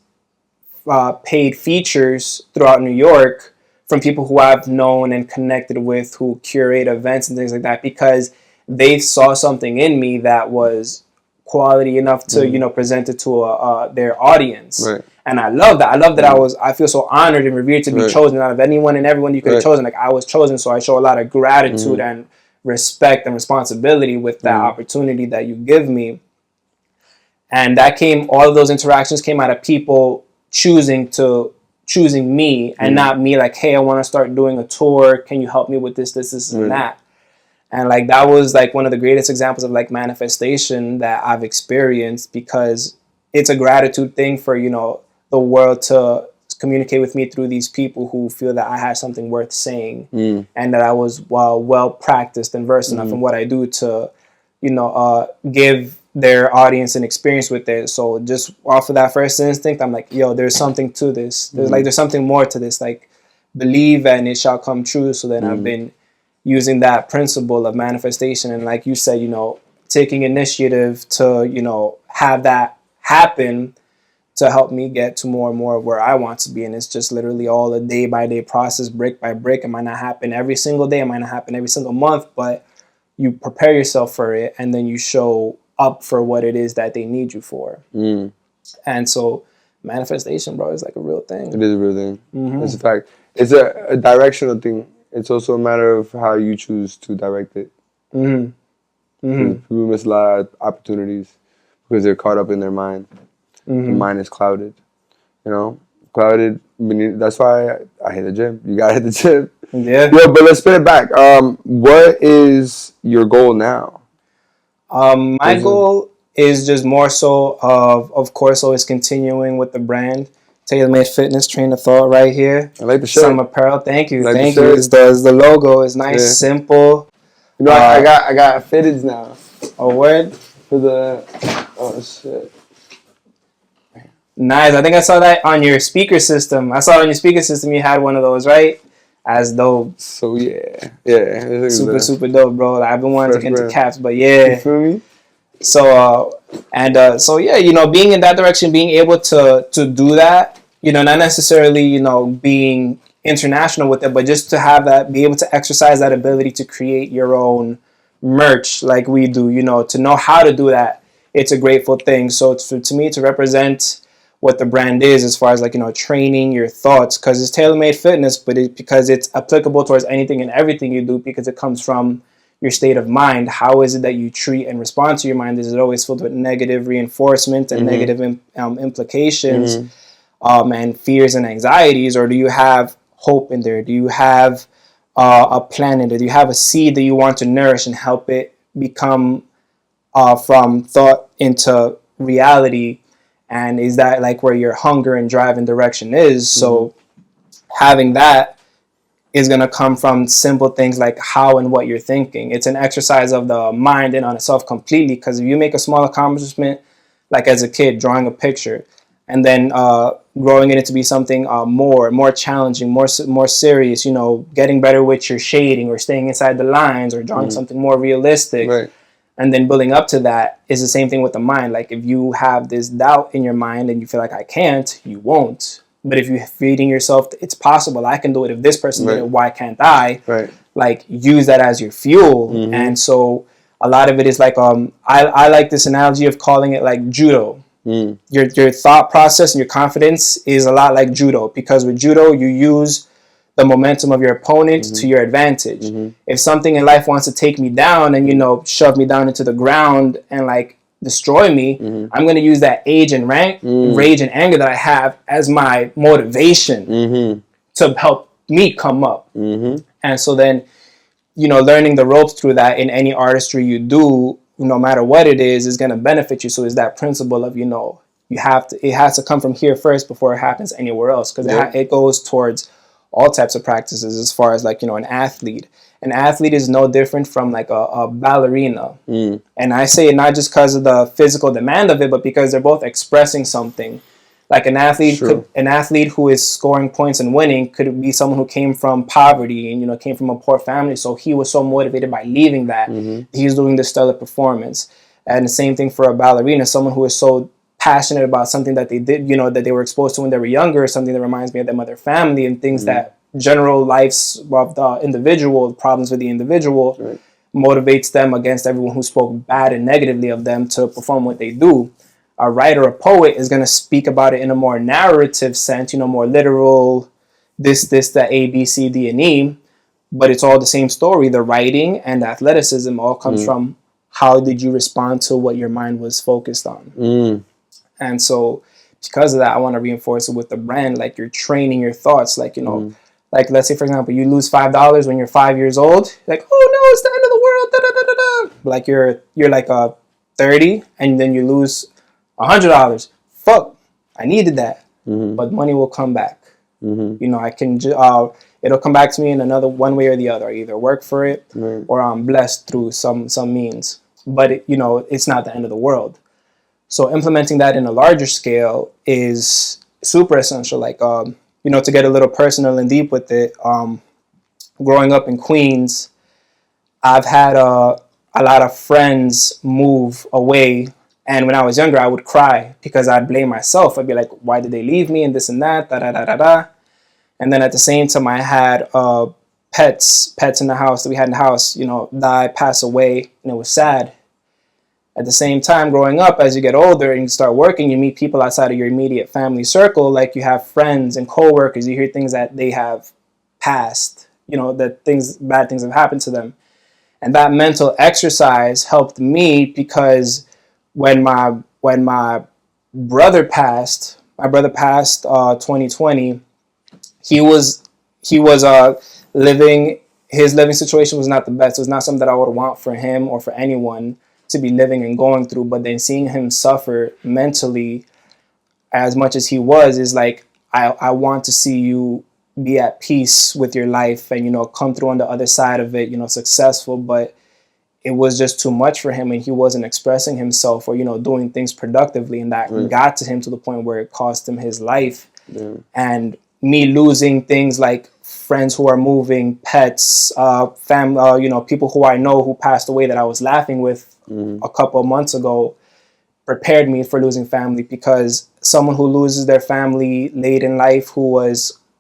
paid features throughout New York from people who I've known and connected with, who curate events and things like that, because they saw something in me that was quality enough to present it to their audience. Right. And I love that. I feel so honored and revered to be chosen out of anyone and everyone you could have chosen. Like, I was chosen, so I show a lot of gratitude and respect and responsibility with that opportunity that you give me. And all of those interactions came out of people choosing me, and not me like, hey, I want to start doing a tour, can you help me with this and that. And like, that was like one of the greatest examples of like manifestation that I've experienced, because it's a gratitude thing for, the world to communicate with me through these people who feel that I had something worth saying, and that I was well practiced and versed enough in what I do to, give their audience an experience with it. So just off of that first instinct, I'm like, yo, there's something to this. There's something more to this. Like, believe and it shall come true. So then I've been using that principle of manifestation, and like you said, taking initiative to, have that happen to help me get to more and more of where I want to be. And it's just literally all a day by day process, brick by brick. It might not happen every single day, it might not happen every single month, but you prepare yourself for it, and then you show up for what it is that they need you for. And so manifestation, bro, is like a real thing. It is a real thing. It's a fact. It's a directional thing. It's also a matter of how you choose to direct it. People miss a lot of opportunities because they're caught up in their mind. The mind is clouded. Clouded. That's why I hit the gym. You gotta hit the gym. Yeah, but let's spin it back. What is your goal now? My goal is just more so of course, always continuing with the brand. Tailor-made fitness, train of thought right here. I like the shirt. Some apparel. Thank you. Thank you. It's the logo. It's nice, simple. I got fitteds now. A word? For the... Oh, shit. Nice. I think I saw that on your speaker system. You had one of those, right? As dope. So, yeah. Yeah. Super dope, bro. Like, I've been wanting to get into caps, but yeah. You feel me? So, being in that direction, being able to do that, not necessarily, being international with it, but just to have that, be able to exercise that ability to create your own merch like we do, to know how to do that. It's a grateful thing. So to me, to represent what the brand is as far as like, training your thoughts, because it's tailor-made fitness, but because it's applicable towards anything and everything you do, because it comes from your state of mind. How is it that you treat and respond to your mind? Is it always filled with negative reinforcement and negative implications and fears and anxieties? Or do you have hope in there? Do you have a plan in there? Do you have a seed that you want to nourish and help it become from thought into reality? And is that like where your hunger and drive and direction is? So having that is going to come from simple things like how and what you're thinking. It's an exercise of the mind in on itself completely, because if you make a small accomplishment, like as a kid, drawing a picture, and then growing it to be something more challenging, more serious, getting better with your shading or staying inside the lines or drawing something more realistic. Right. And then building up to that is the same thing with the mind. Like if you have this doubt in your mind and you feel like I can't, you won't. But if you're feeding yourself, it's possible, I can do it. If this person did it, why can't I? Right. Like use that as your fuel. And so a lot of it is like, I like this analogy of calling it like judo. Your thought process and your confidence is a lot like judo, because with judo, you use the momentum of your opponent to your advantage. If something in life wants to take me down and, shove me down into the ground and like destroy me, I'm going to use that rage and anger that I have as my motivation to help me come up. And so then, you know, learning the ropes through that in any artistry you do, no matter what it is going to benefit you. So it's that principle of, you know, it has to come from here first before it happens anywhere else. Because it goes towards all types of practices as far as like, you know, an athlete. An athlete is no different from like a ballerina. And I say it not just because of the physical demand of it, but because they're both expressing something. Like an athlete who is scoring points and winning could be someone who came from poverty and, you know, came from a poor family. So he was so motivated by leaving that. He's doing this stellar performance. And the same thing for a ballerina, someone who is so passionate about something that they did, you know, that they were exposed to when they were younger, something that reminds me of them of their family and things that general lives of the individual, problems with the individual, motivates them against everyone who spoke bad and negatively of them to perform what they do. A writer, a poet is going to speak about it in a more narrative sense, you know, more literal, that A, B, C, D, and E, but it's all the same story. The writing and the athleticism all comes from how did you respond to what your mind was focused on. And so because of that, I want to reinforce it with the brand, like you're training your thoughts, like, you know, like let's say, for example, you lose $5 when you're 5 years old, like, oh no, it's the end of the world, da, da, da, da, da. Like you're like 30 and then you lose $100. Fuck, I needed that, but money will come back. You know, I can it'll come back to me in another one way or the other. I either work for it or I'm blessed through some means. But you know, it's not the end of the world. So implementing that in a larger scale is super essential. Like you know, to get a little personal and deep with it. Growing up in Queens, I've had a lot of friends move away. And when I was younger, I would cry because I'd blame myself. I'd be like, why did they leave me and this and that, da da da da da. And then at the same time, I had pets in the house that we had in the house, you know, die, pass away, and it was sad. At the same time, growing up, as you get older and you start working, you meet people outside of your immediate family circle. Like you have friends and coworkers, you hear things that they have passed, you know, that bad things have happened to them. And that mental exercise helped me because when my brother passed 2020, his living situation was not the best. It was not something that I would want for him or for anyone to be living and going through. But then seeing him suffer mentally as much as he was is like, I want to see you be at peace with your life and, you know, come through on the other side of it, you know, successful. But it was just too much for him and he wasn't expressing himself or, you know, doing things productively. And that got to him to the point where it cost him his life. And me losing things like friends who are moving, pets, family, you know, people who I know who passed away that I was laughing with a couple of months ago prepared me for losing family, because someone who loses their family late in life, who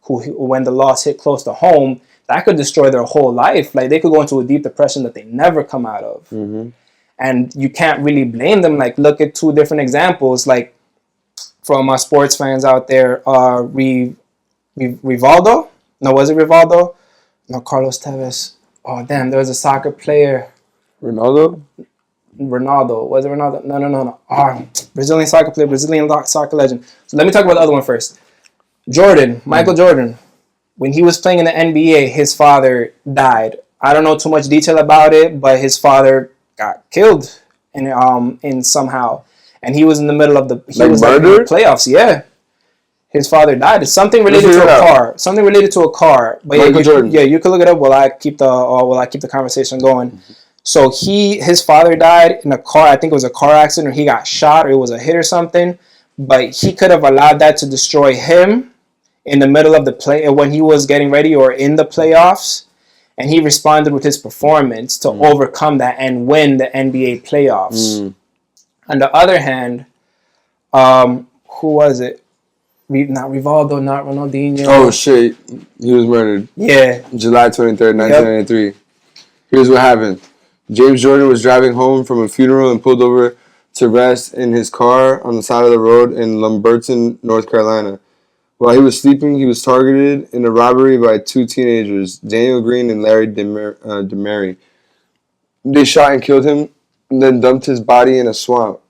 when the loss hit close to home, that could destroy their whole life. Like they could go into a deep depression that they never come out of. And you can't really blame them. Like look at two different examples, like from my sports fans out there, Rivaldo? No, was it Rivaldo? No, Carlos Tevez. Oh, damn, there was a soccer player. Ronaldo? Was it Ronaldo? No. Brazilian soccer player, Brazilian soccer legend. So let me talk about the other one first. Michael Jordan. When he was playing in the NBA, his father died. I don't know too much detail about it, but his father got killed in somehow. And he was in the middle of the playoffs. Yeah. His father died. It's something related to a car. Something related to a car. But Jordan. You can look it up while I keep the conversation going. So his father died in a car. I think it was a car accident, or he got shot, or it was a hit or something. But he could have allowed that to destroy him in the middle of the play when he was getting ready or in the playoffs. And he responded with his performance to overcome that and win the NBA playoffs. On the other hand, who was it? Not Rivaldo, not Ronaldinho. Oh, shit. He was murdered. Yeah. July 23rd, 1993. Yep. Here's what happened. James Jordan was driving home from a funeral and pulled over to rest in his car on the side of the road in Lumberton, North Carolina. While he was sleeping, he was targeted in a robbery by two teenagers, Daniel Green and Larry DeMary. They shot and killed him and then dumped his body in a swamp.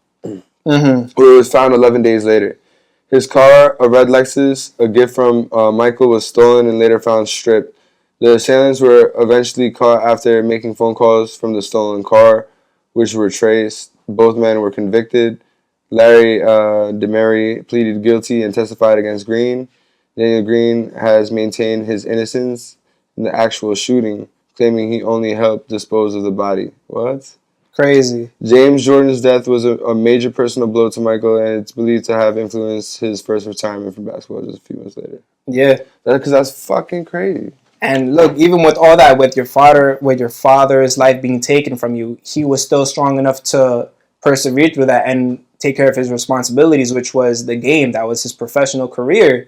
where it was found 11 days later. His car, a red Lexus, a gift from Michael, was stolen and later found stripped. The assailants were eventually caught after making phone calls from the stolen car, which were traced. Both men were convicted. Larry DeMary pleaded guilty and testified against Green. Daniel Green has maintained his innocence in the actual shooting, claiming he only helped dispose of the body. What? Crazy. James Jordan's death was a major personal blow to Michael, and it's believed to have influenced his first retirement from basketball just a few months later. Yeah. Because that's fucking crazy. And look, even with all that, with your father's life being taken from you, he was still strong enough to persevere through that and take care of his responsibilities, which was the game. That was his professional career.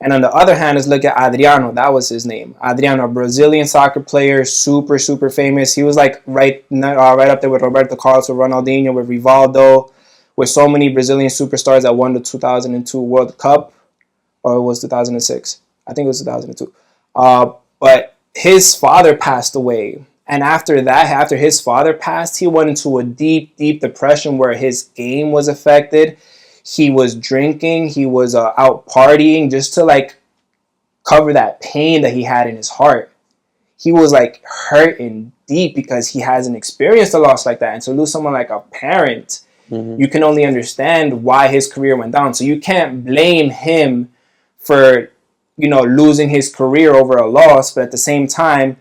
And on the other hand, let's look at Adriano. That was his name. Adriano, a Brazilian soccer player, super, super famous. He was like right up there with Roberto Carlos, with Ronaldinho, with Rivaldo, with so many Brazilian superstars that won the 2002 World Cup. Or it was 2006. I think it was 2002. But his father passed away. And after that, after his father passed, he went into a deep, deep depression where his game was affected. He was drinking. He was out partying just to like cover that pain that he had in his heart. He was like hurting deep because he hasn't experienced a loss like that. And to lose someone like a parent, you can only understand why his career went down. So you can't blame him for, losing his career over a loss. But at the same time,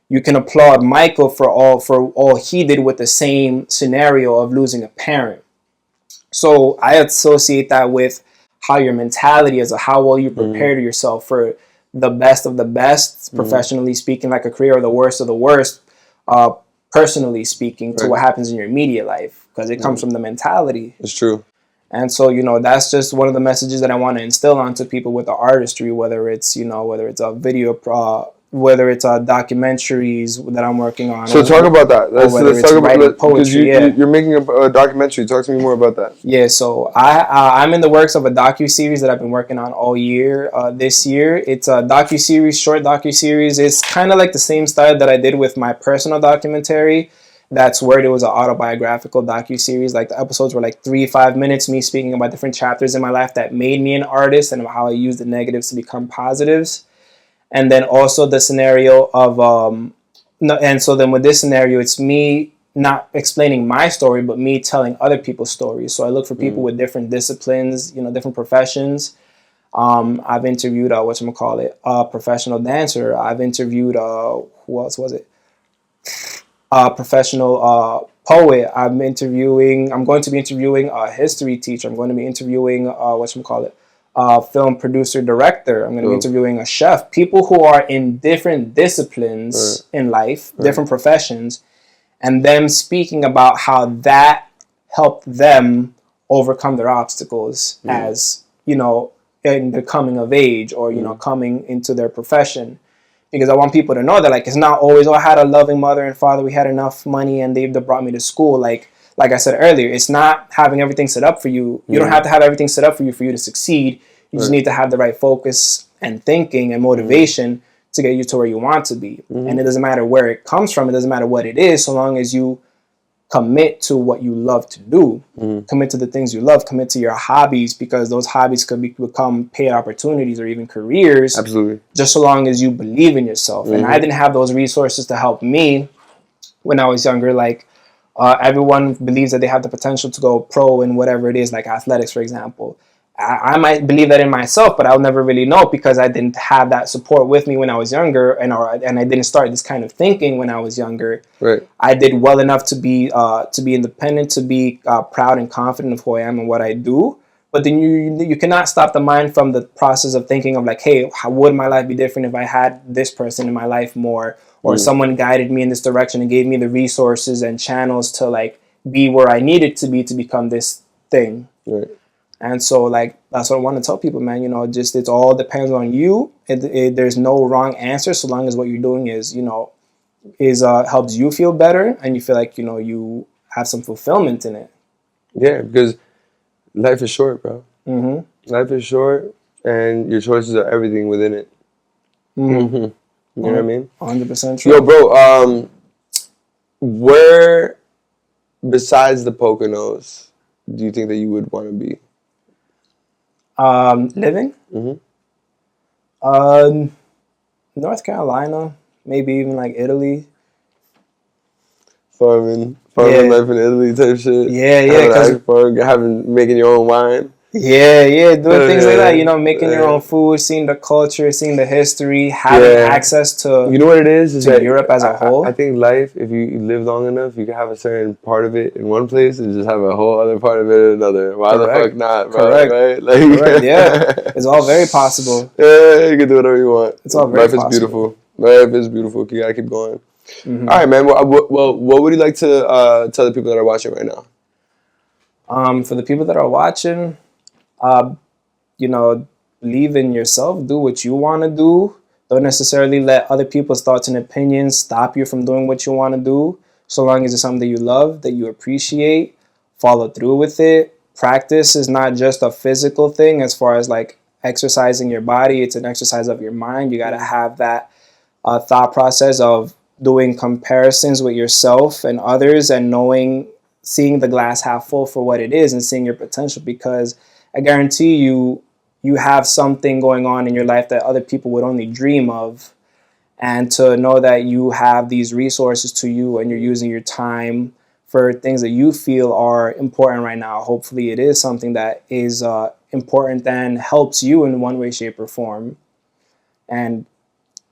you can applaud Michael for all he did with the same scenario of losing a parent. So I associate that with how your mentality is, how well you prepare yourself for the best of the best, professionally speaking, like a career, or the worst of the worst, personally speaking, to what happens in your immediate life, because it comes from the mentality. It's true. And so, that's just one of the messages that I want to instill onto people with the artistry, whether it's a video, whether it's documentaries that I'm working on. So talk about that. Let's talk about poetry. You're making a documentary. Talk to me more about that. Yeah, so I'm in the works of a docuseries that I've been working on all year. This year, it's a docuseries, short docuseries. It's kind of like the same style that I did with my personal documentary. That's where it was an autobiographical docuseries. Like the episodes were like 3-5 minutes, me speaking about different chapters in my life that made me an artist and how I used the negatives to become positives. And then also the scenario of, and so then with this scenario, it's me not explaining my story, but me telling other people's stories. So I look for people with different disciplines, different professions. I've interviewed, a professional dancer. I've interviewed, who else was it? A professional poet. I'm going to be interviewing a history teacher. I'm going to be interviewing, film producer, director. I'm going to be interviewing a chef. People who are in different disciplines in life, different professions, and them speaking about how that helped them overcome their obstacles as, in the coming of age or, coming into their profession. Because I want people to know that, like, it's not always, I had a loving mother and father, we had enough money and they brought me to school. Like I said earlier, it's not having everything set up for you. You don't have to have everything set up for you to succeed. You just need to have the right focus and thinking and motivation to get you to where you want to be. And it doesn't matter where it comes from. It doesn't matter what it is, so long as you commit to what you love to do. Commit to the things you love. Commit to your hobbies, because those hobbies could become paid opportunities or even careers. Absolutely. Just so long as you believe in yourself. And I didn't have those resources to help me when I was younger. Like, everyone believes that they have the potential to go pro in whatever it is, like athletics, for example. I might believe that in myself, but I'll never really know because I didn't have that support with me when I was younger, and I didn't start this kind of thinking when I was younger. Right. I did well enough to be independent, to be proud and confident of who I am and what I do. But then you cannot stop the mind from the process of thinking of like, hey, how would my life be different if I had this person in my life more, or someone guided me in this direction and gave me the resources and channels to like be where I needed to be to become this thing. Right. And so, like, that's what I want to tell people, man. Just it all depends on you. There's no wrong answer, so long as what you're doing is helps you feel better and you feel like you have some fulfillment in it. Yeah, because life is short, bro. Life is short, and your choices are everything within it. You know what I mean? 100% true. Yo, bro. Where besides the Poconos, do you think that you would want to be? Living? North Carolina, maybe even like Italy. Farming Yeah. life in Italy type shit. Yeah, Making your own wine. Yeah, doing things like that, making your Yeah. own food, seeing the culture, seeing the history, having access to You know what it is to that Europe as a whole. I think life, if you live long enough, you can have a certain part of it in one place and just have a whole other part of it in another. Why the fuck not, bro? Correct. Right? Like, Correct, yeah. It's all very possible. Yeah, you can do whatever you want. It's all very Life possible. is beautiful. Life is beautiful. You gotta keep going. Mm-hmm. All right, man. Well, what would you like to tell the people that are watching right now? For the people that are watching, believe in yourself. Do what you want to do. Don't necessarily let other people's thoughts and opinions stop you from doing what you want to do. So long as it's something that you love, that you appreciate, follow through with it. Practice is not just a physical thing as far as like exercising your body. It's an exercise of your mind. You got to have that thought process of doing comparisons with yourself and others and seeing the glass half full for what it is and seeing your potential, because I guarantee you have something going on in your life that other people would only dream of. And to know that you have these resources to you and you're using your time for things that you feel are important right now. Hopefully it is something that is important and helps you in one way, shape, or form. And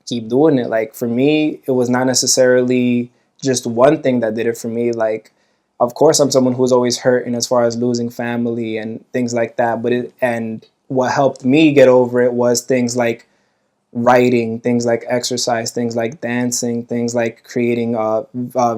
keep doing it. Like for me, it was not necessarily just one thing that did it for me. Like, of course, I'm someone who's always hurting as far as losing family and things like that. And what helped me get over it was things like writing, things like exercise, things like dancing, things like creating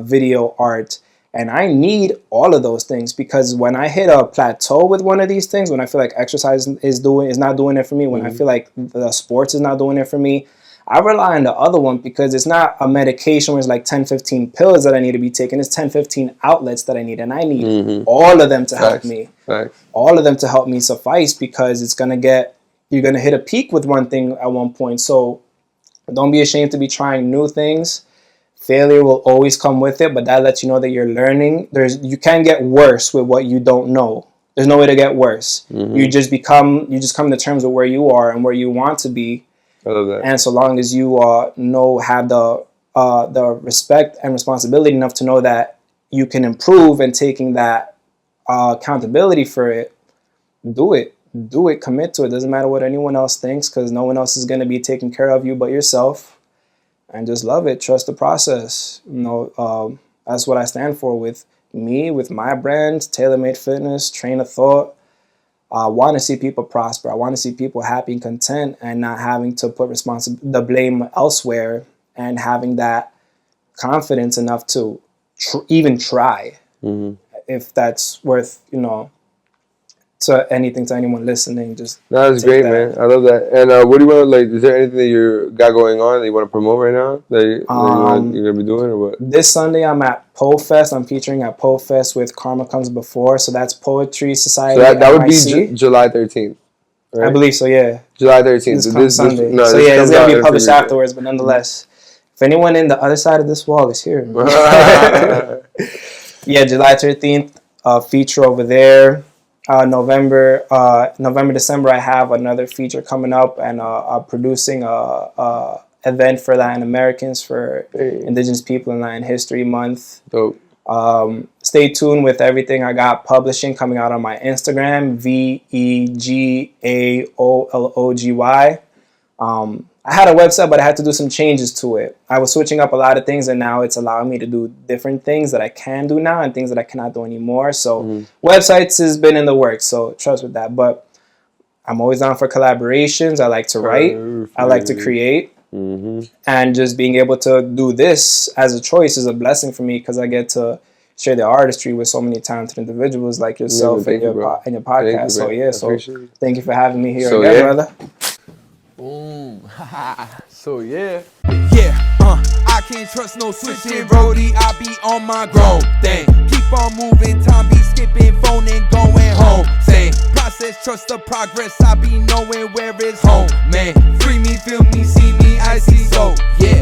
video art. And I need all of those things, because when I hit a plateau with one of these things, when I feel like exercise is not doing it for me, when I feel like the sports is not doing it for me, I rely on the other one, because it's not a medication where it's like 10, 15 pills that I need to be taking. It's 10, 15 outlets that I need. And I need all of them to help me. All of them to help me suffice, because you're going to hit a peak with one thing at one point. So don't be ashamed to be trying new things. Failure will always come with it, but that lets you know that you're learning. You can't get worse with what you don't know. There's no way to get worse. You just come to terms with where you are and where you want to be. I love that. And so long as you have the respect and responsibility enough to know that you can improve, and taking that accountability for it, do it, commit to it. Doesn't matter what anyone else thinks, because no one else is going to be taking care of you but yourself. And just love it. Trust the process. That's what I stand for with my brand, Tailor-Made Fitness, Train of Thought. I want to see people prosper. I want to see people happy and content, and not having to put the blame elsewhere, and having that confidence enough to even try, if that's worth, to anyone listening. Just that's great, man. I love that. And what do you want to is there anything that you got going on that you want to promote right now that you're going to be doing, or what? This Sunday I'm at Poe Fest. I'm featuring at Poe Fest with Karma Comes Before. So that's Poetry Society. So that would be July 13th. Right? I believe so, yeah. July 13th. This Sunday. It's going to be published afterwards, but nonetheless, if anyone in the other side of this wall is here. Yeah, July 13th, feature over there. November, December, I have another feature coming up, and producing a event for Latin Americans, for Indigenous People in Latin History Month. Dope. Stay tuned with everything I got publishing coming out on my Instagram, VEGAOLOGY. I had a website, but I had to do some changes to it. I was switching up a lot of things, and now it's allowing me to do different things that I can do now and things that I cannot do anymore. So websites has been in the works, so trust with that. But I'm always down for collaborations. I like to write. I like to create. And just being able to do this as a choice is a blessing for me, because I get to share the artistry with so many talented individuals like yourself and your podcast. Thank you for having me here again, brother. Boom. So yeah. I can't trust no switching roadie. I be on my grown thing. Keep on moving, time be skipping, phone and going home. Same process, trust the progress. I be knowing where it's home. Man, free me, feel me, see me, I see. So yeah.